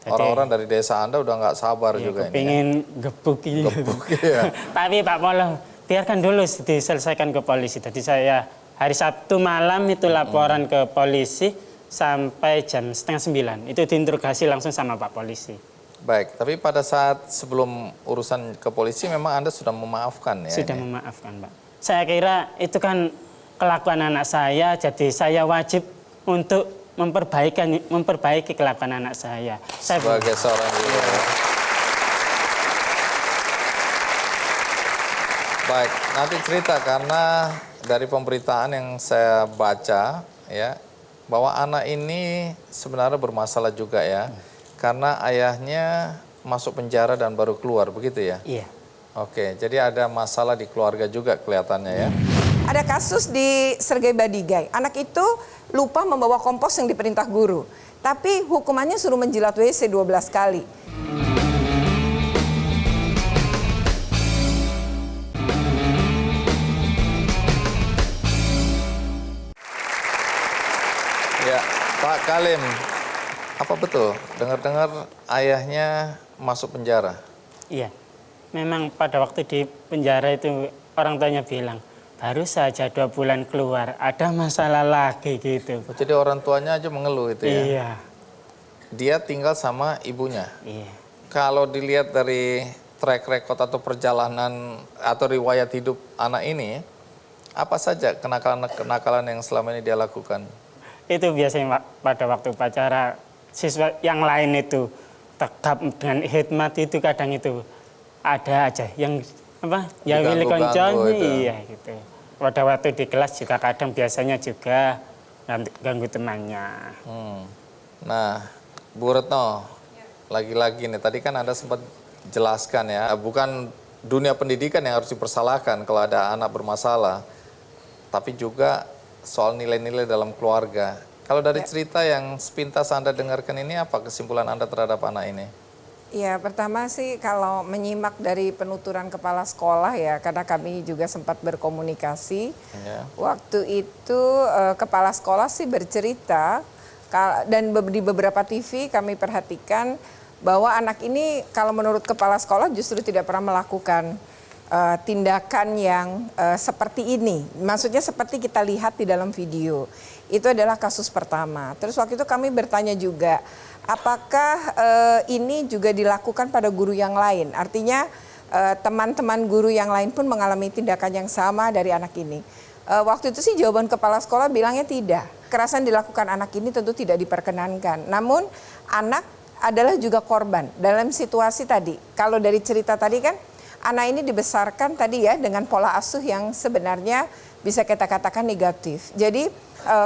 Orang-orang dari desa Anda udah nggak sabar Iya, juga ini. pengen gebuk gitu. ya. Tapi Pak Polo, biarkan dulu diselesaikan ke polisi. Jadi saya hari Sabtu malam itu laporan ke polisi sampai jam 8:30. Itu diinterogasi langsung sama Pak Polisi. Baik, tapi pada saat sebelum urusan ke polisi memang Anda sudah memaafkan ya? Sudah ini? memaafkan, Pak. Saya kira itu kan kelakuan anak saya, jadi saya wajib untuk memperbaiki kelakuan anak saya. Sebagai seorang ibu. Baik, nanti cerita karena dari pemberitaan yang saya baca ya bahwa anak ini sebenarnya bermasalah juga ya. Karena ayahnya masuk penjara dan baru keluar, begitu ya? Iya. Oke, jadi ada masalah di keluarga juga kelihatannya ya. Ada kasus di Sergei Badigai. Anak itu lupa membawa kompos yang diperintah guru. Tapi hukumannya suruh menjilat WC 12 kali. Ya, Pak Kalim, apa betul dengar-dengar ayahnya masuk penjara? Iya. Memang pada waktu di penjara itu orang tuanya bilang, baru saja 2 bulan keluar, ada masalah lagi gitu. Jadi orang tuanya aja mengeluh itu ya? Iya. Dia tinggal sama ibunya? Iya. Kalau dilihat dari track record atau perjalanan atau riwayat hidup anak ini, apa saja kenakalan-kenakalan yang selama ini dia lakukan? Itu biasanya pada waktu upacara siswa yang lain itu tegap dengan hikmat itu kadang itu ada aja yang apa ya willy koncon iya gitu. Pada waktu di kelas juga kadang biasanya juga ganggu temannya. Nah, Bu Retno, lagi-lagi nih tadi kan Anda sempat jelaskan ya, bukan dunia pendidikan yang harus dipersalahkan kalau ada anak bermasalah, tapi juga soal nilai-nilai dalam keluarga. Kalau dari cerita yang sepintas Anda dengarkan ini, apa kesimpulan Anda terhadap anak ini? Ya, pertama sih kalau menyimak dari penuturan kepala sekolah ya, karena kami juga sempat berkomunikasi. Ya. Waktu itu kepala sekolah sih bercerita, dan di beberapa TV kami perhatikan bahwa anak ini kalau menurut kepala sekolah justru tidak pernah melakukan tindakan yang seperti ini. Maksudnya seperti kita lihat di dalam video. Itu adalah kasus pertama. Terus waktu itu kami bertanya juga, apakah ini juga dilakukan pada guru yang lain? Artinya teman-teman guru yang lain pun mengalami tindakan yang sama dari anak ini. Waktu itu sih jawaban kepala sekolah bilangnya tidak. Kekerasan dilakukan anak ini tentu tidak diperkenankan. Namun anak adalah juga korban dalam situasi tadi. Kalau dari cerita tadi kan, anak ini dibesarkan tadi ya dengan pola asuh yang sebenarnya bisa kita katakan negatif. Jadi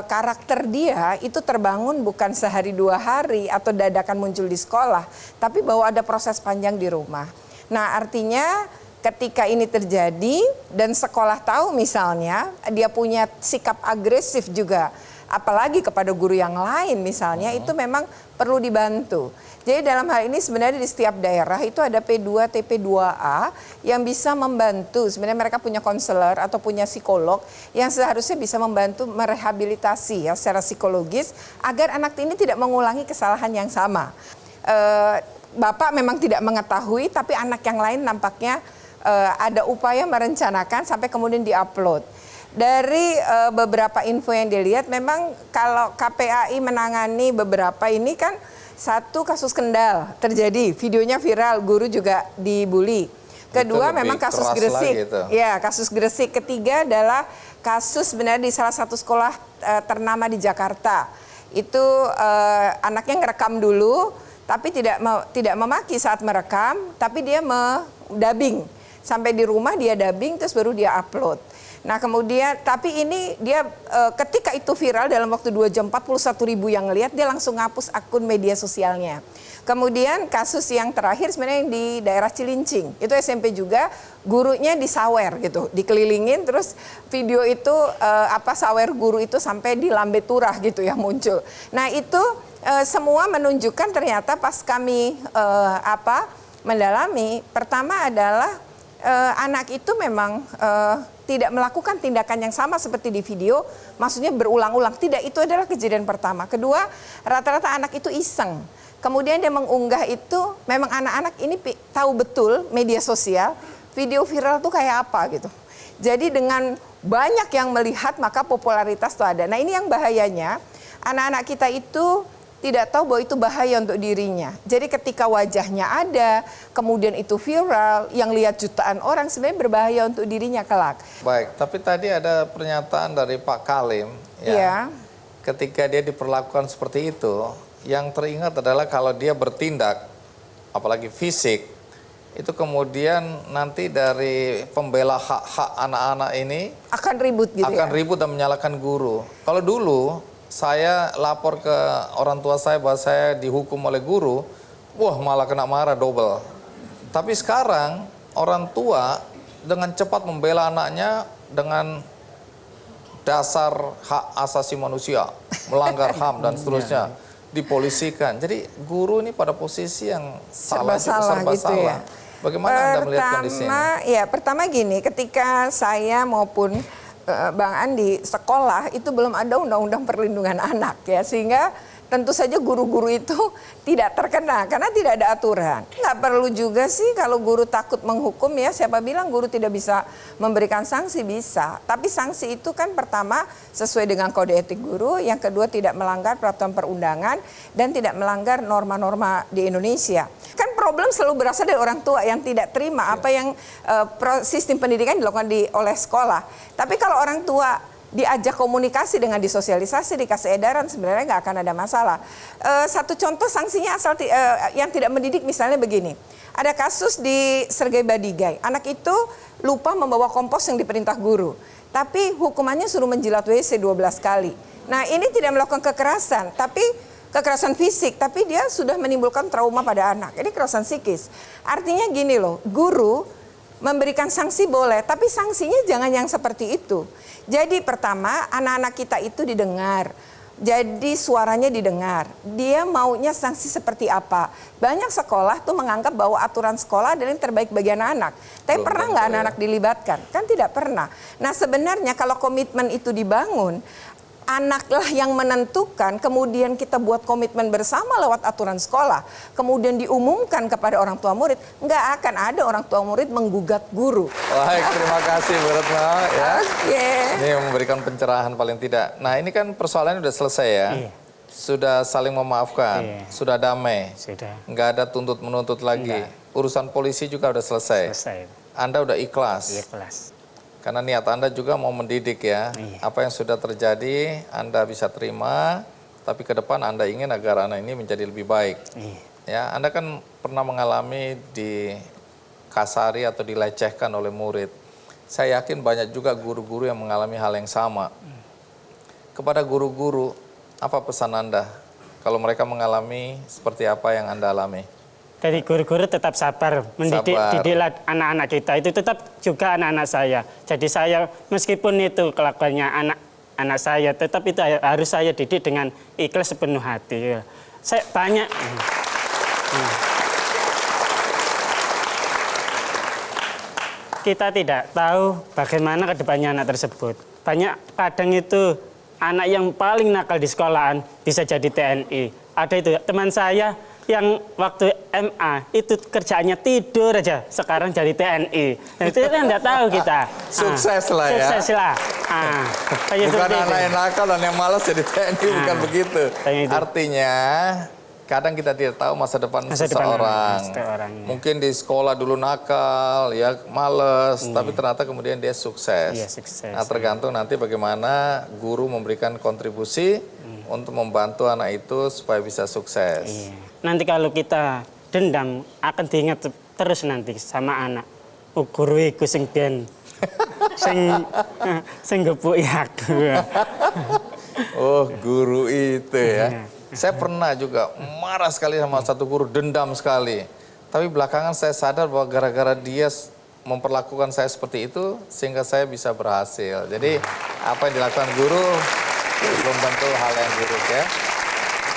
karakter dia itu terbangun bukan sehari 2 hari atau dadakan muncul di sekolah, tapi bahwa ada proses panjang di rumah. Nah, artinya ketika ini terjadi dan sekolah tahu misalnya dia punya sikap agresif juga, apalagi kepada guru yang lain misalnya, itu memang perlu dibantu. Jadi dalam hal ini sebenarnya di setiap daerah itu ada P2, TP2A yang bisa membantu. Sebenarnya mereka punya konselor atau punya psikolog yang seharusnya bisa membantu merehabilitasi ya secara psikologis agar anak ini tidak mengulangi kesalahan yang sama. Bapak memang tidak mengetahui, tapi anak yang lain nampaknya ada upaya merencanakan sampai kemudian diupload. Dari beberapa info yang dilihat, memang kalau KPAI menangani beberapa ini kan, satu kasus Kendal terjadi, videonya viral, guru juga dibully. Kedua memang kasus Gresik, ya kasus Gresik. Ketiga adalah kasus sebenarnya di salah satu sekolah ternama di Jakarta. Itu anaknya ngerekam dulu, tapi tidak memaki saat merekam, tapi dia dubbing. Sampai di rumah dia dubbing, terus baru dia upload. Nah kemudian, tapi ini dia ketika itu viral dalam waktu 2 jam 41.000 yang ngelihat, dia langsung ngapus akun media sosialnya. Kemudian kasus yang terakhir sebenarnya yang di daerah Cilincing, itu SMP juga, gurunya disawer gitu, dikelilingin, terus video itu sawer guru itu sampai di Lambe Turah gitu ya muncul. Nah itu semua menunjukkan ternyata pas kami mendalami, pertama adalah anak itu memang tidak melakukan tindakan yang sama seperti di video, maksudnya berulang-ulang. Tidak, itu adalah kejadian pertama. Kedua, rata-rata anak itu iseng. Kemudian dia mengunggah itu, memang anak-anak ini tahu betul media sosial, video viral tuh kayak apa gitu. Jadi dengan banyak yang melihat maka popularitas tuh ada. Nah ini yang bahayanya, anak-anak kita itu tidak tahu bahwa itu bahaya untuk dirinya. Jadi ketika wajahnya ada, kemudian itu viral, yang lihat jutaan orang, sebenarnya berbahaya untuk dirinya kelak. Baik, tapi tadi ada pernyataan dari Pak Kalim, ya. Ketika dia diperlakukan seperti itu, yang teringat adalah kalau dia bertindak, apalagi fisik, itu kemudian nanti dari pembela hak-hak anak-anak ini akan ribut gitu akan ribut dan menyalahkan guru. Kalau dulu saya lapor ke orang tua saya bahwa saya dihukum oleh guru, wah malah kena marah double. Tapi sekarang orang tua dengan cepat membela anaknya dengan dasar hak asasi manusia, melanggar HAM dan seterusnya, dipolisikan. jadi guru ini pada posisi yang serba salah. Gitu ya. Bagaimana Anda melihat kondisinya? Pertama gini, ketika saya maupun Bang Andi sekolah itu belum ada undang-undang perlindungan anak ya, sehingga tentu saja guru-guru itu tidak terkena karena tidak ada aturan. Nggak perlu juga sih kalau guru takut menghukum ya, siapa bilang guru tidak bisa memberikan sanksi, bisa. Tapi sanksi itu kan pertama sesuai dengan kode etik guru, yang kedua tidak melanggar peraturan perundangan dan tidak melanggar norma-norma di Indonesia. Kan problem selalu berasal dari orang tua yang tidak terima apa yang sistem pendidikan dilakukan oleh sekolah. Tapi kalau orang tua diajak komunikasi dengan disosialisasi, dikasih edaran, sebenarnya nggak akan ada masalah. Satu contoh sanksinya yang tidak mendidik misalnya begini. Ada kasus di Sergei Badigai, anak itu lupa membawa kompos yang diperintah guru. Tapi hukumannya suruh menjilat WC 12 kali. Nah ini tidak melakukan kekerasan, tapi kekerasan fisik, tapi dia sudah menimbulkan trauma pada anak. Ini kekerasan psikis. Artinya gini loh, guru memberikan sanksi boleh, tapi sanksinya jangan yang seperti itu. Jadi pertama, anak-anak kita itu didengar. Jadi suaranya didengar. Dia maunya sanksi seperti apa. Banyak sekolah tuh menganggap bahwa aturan sekolah adalah yang terbaik bagi anak-anak. Tapi pernah nggak anak-anak dilibatkan? Kan tidak pernah. Nah sebenarnya kalau komitmen itu dibangun, anaklah yang menentukan, kemudian kita buat komitmen bersama lewat aturan sekolah, kemudian diumumkan kepada orang tua murid, nggak akan ada orang tua murid menggugat guru. Baik, terima kasih Bu Retno ya. Oke. Ini memberikan pencerahan paling tidak. Nah ini kan persoalannya sudah selesai ya. Iya. Sudah saling memaafkan, Iya. sudah damai, Sudah. nggak ada tuntut menuntut lagi. Urusan polisi juga udah selesai. Selesai. Anda udah ikhlas. Iya, kelas. Karena niat Anda juga mau mendidik ya. Iya. Apa yang sudah terjadi Anda bisa terima, tapi ke depan Anda ingin agar anak ini menjadi lebih baik. Iya. Ya, Anda kan pernah mengalami dikasari atau dilecehkan oleh murid. Saya yakin banyak juga guru-guru yang mengalami hal yang sama. Kepada guru-guru, apa pesan Anda kalau mereka mengalami seperti apa yang Anda alami? Dari guru-guru tetap sabar mendidik anak-anak kita, itu tetap juga anak-anak saya. Jadi saya meskipun itu kelakuannya anak saya, tetap itu harus saya didik dengan ikhlas sepenuh hati. Saya banyak. Kita tidak tahu bagaimana kedepannya anak tersebut. Banyak kadang itu anak yang paling nakal di sekolahan bisa jadi TNI. Ada itu teman saya yang waktu MA itu kerjaannya tidur aja, sekarang jadi TNI. Nah, itu kan nggak tahu kita. Sukses lah ya. Sukses lah. Bukan anak yang nakal dan yang malas jadi TNI, bukan begitu. Itu. Artinya kadang kita tidak tahu masa depan seseorang. Mungkin di sekolah dulu nakal, ya males, tapi ternyata kemudian dia sukses. Iya, sukses. Nah, tergantung nanti bagaimana guru memberikan kontribusi untuk membantu anak itu supaya bisa sukses. Iya. Nanti kalau kita dendam akan diingat terus nanti sama anak. Oh, guru iku sing ben sing gepuk aku. Oh, guru itu ya. Saya pernah juga marah sekali sama satu guru, dendam sekali. Tapi belakangan saya sadar bahwa gara-gara dia memperlakukan saya seperti itu, sehingga saya bisa berhasil. Jadi apa yang dilakukan guru belum tentu hal yang buruk ya.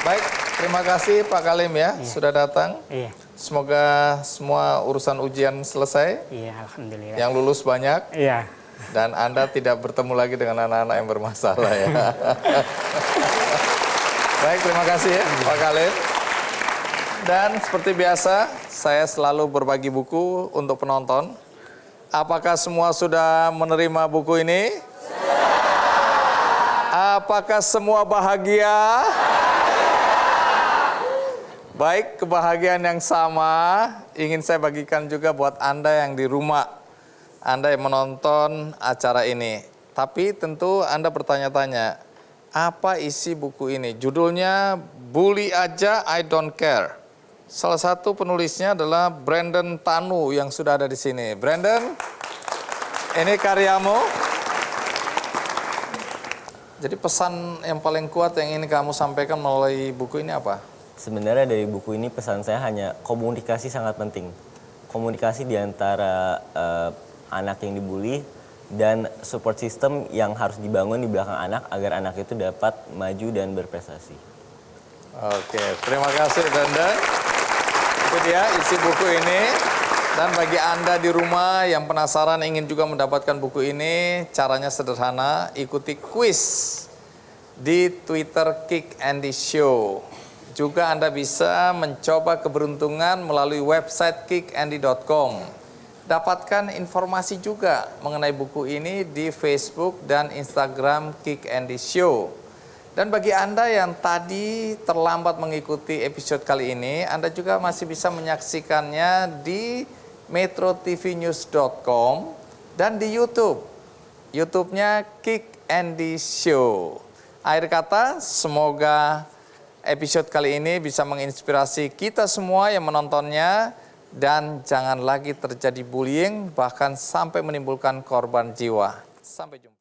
Baik, terima kasih Pak Kalim ya sudah datang. Iya. Semoga semua urusan ujian selesai, Iya, alhamdulillah. yang lulus banyak, Iya. dan Anda tidak bertemu lagi dengan anak-anak yang bermasalah ya. Baik, terima kasih ya Pak Kalim. Dan seperti biasa, saya selalu berbagi buku untuk penonton. Apakah semua sudah menerima buku ini? Apakah semua bahagia? Baik, kebahagiaan yang sama ingin saya bagikan juga buat Anda yang di rumah. Anda yang menonton acara ini. Tapi tentu Anda bertanya-tanya, apa isi buku ini? Judulnya Bully Aja I Don't Care. Salah satu penulisnya adalah Brandon Tanu yang sudah ada di sini. Brandon, ini karyamu. Jadi pesan yang paling kuat yang ingin kamu sampaikan melalui buku ini apa? Sebenarnya dari buku ini pesan saya hanya komunikasi sangat penting. Komunikasi di antara anak yang dibully dan support system yang harus dibangun di belakang anak agar anak itu dapat maju dan berprestasi. Oke, terima kasih Brandon. Itu dia isi buku ini. Dan bagi Anda di rumah yang penasaran ingin juga mendapatkan buku ini, caranya sederhana, ikuti kuis di Twitter Kick Andy Show. Juga Anda bisa mencoba keberuntungan melalui website kickandy.com. Dapatkan informasi juga mengenai buku ini di Facebook dan Instagram Kick Andy Show. Dan bagi Anda yang tadi terlambat mengikuti episode kali ini, Anda juga masih bisa menyaksikannya di metrotvnews.com dan di YouTube. YouTube-nya Kick Andy Show. Akhir kata, semoga episode kali ini bisa menginspirasi kita semua yang menontonnya dan jangan lagi terjadi bullying bahkan sampai menimbulkan korban jiwa. Sampai jumpa.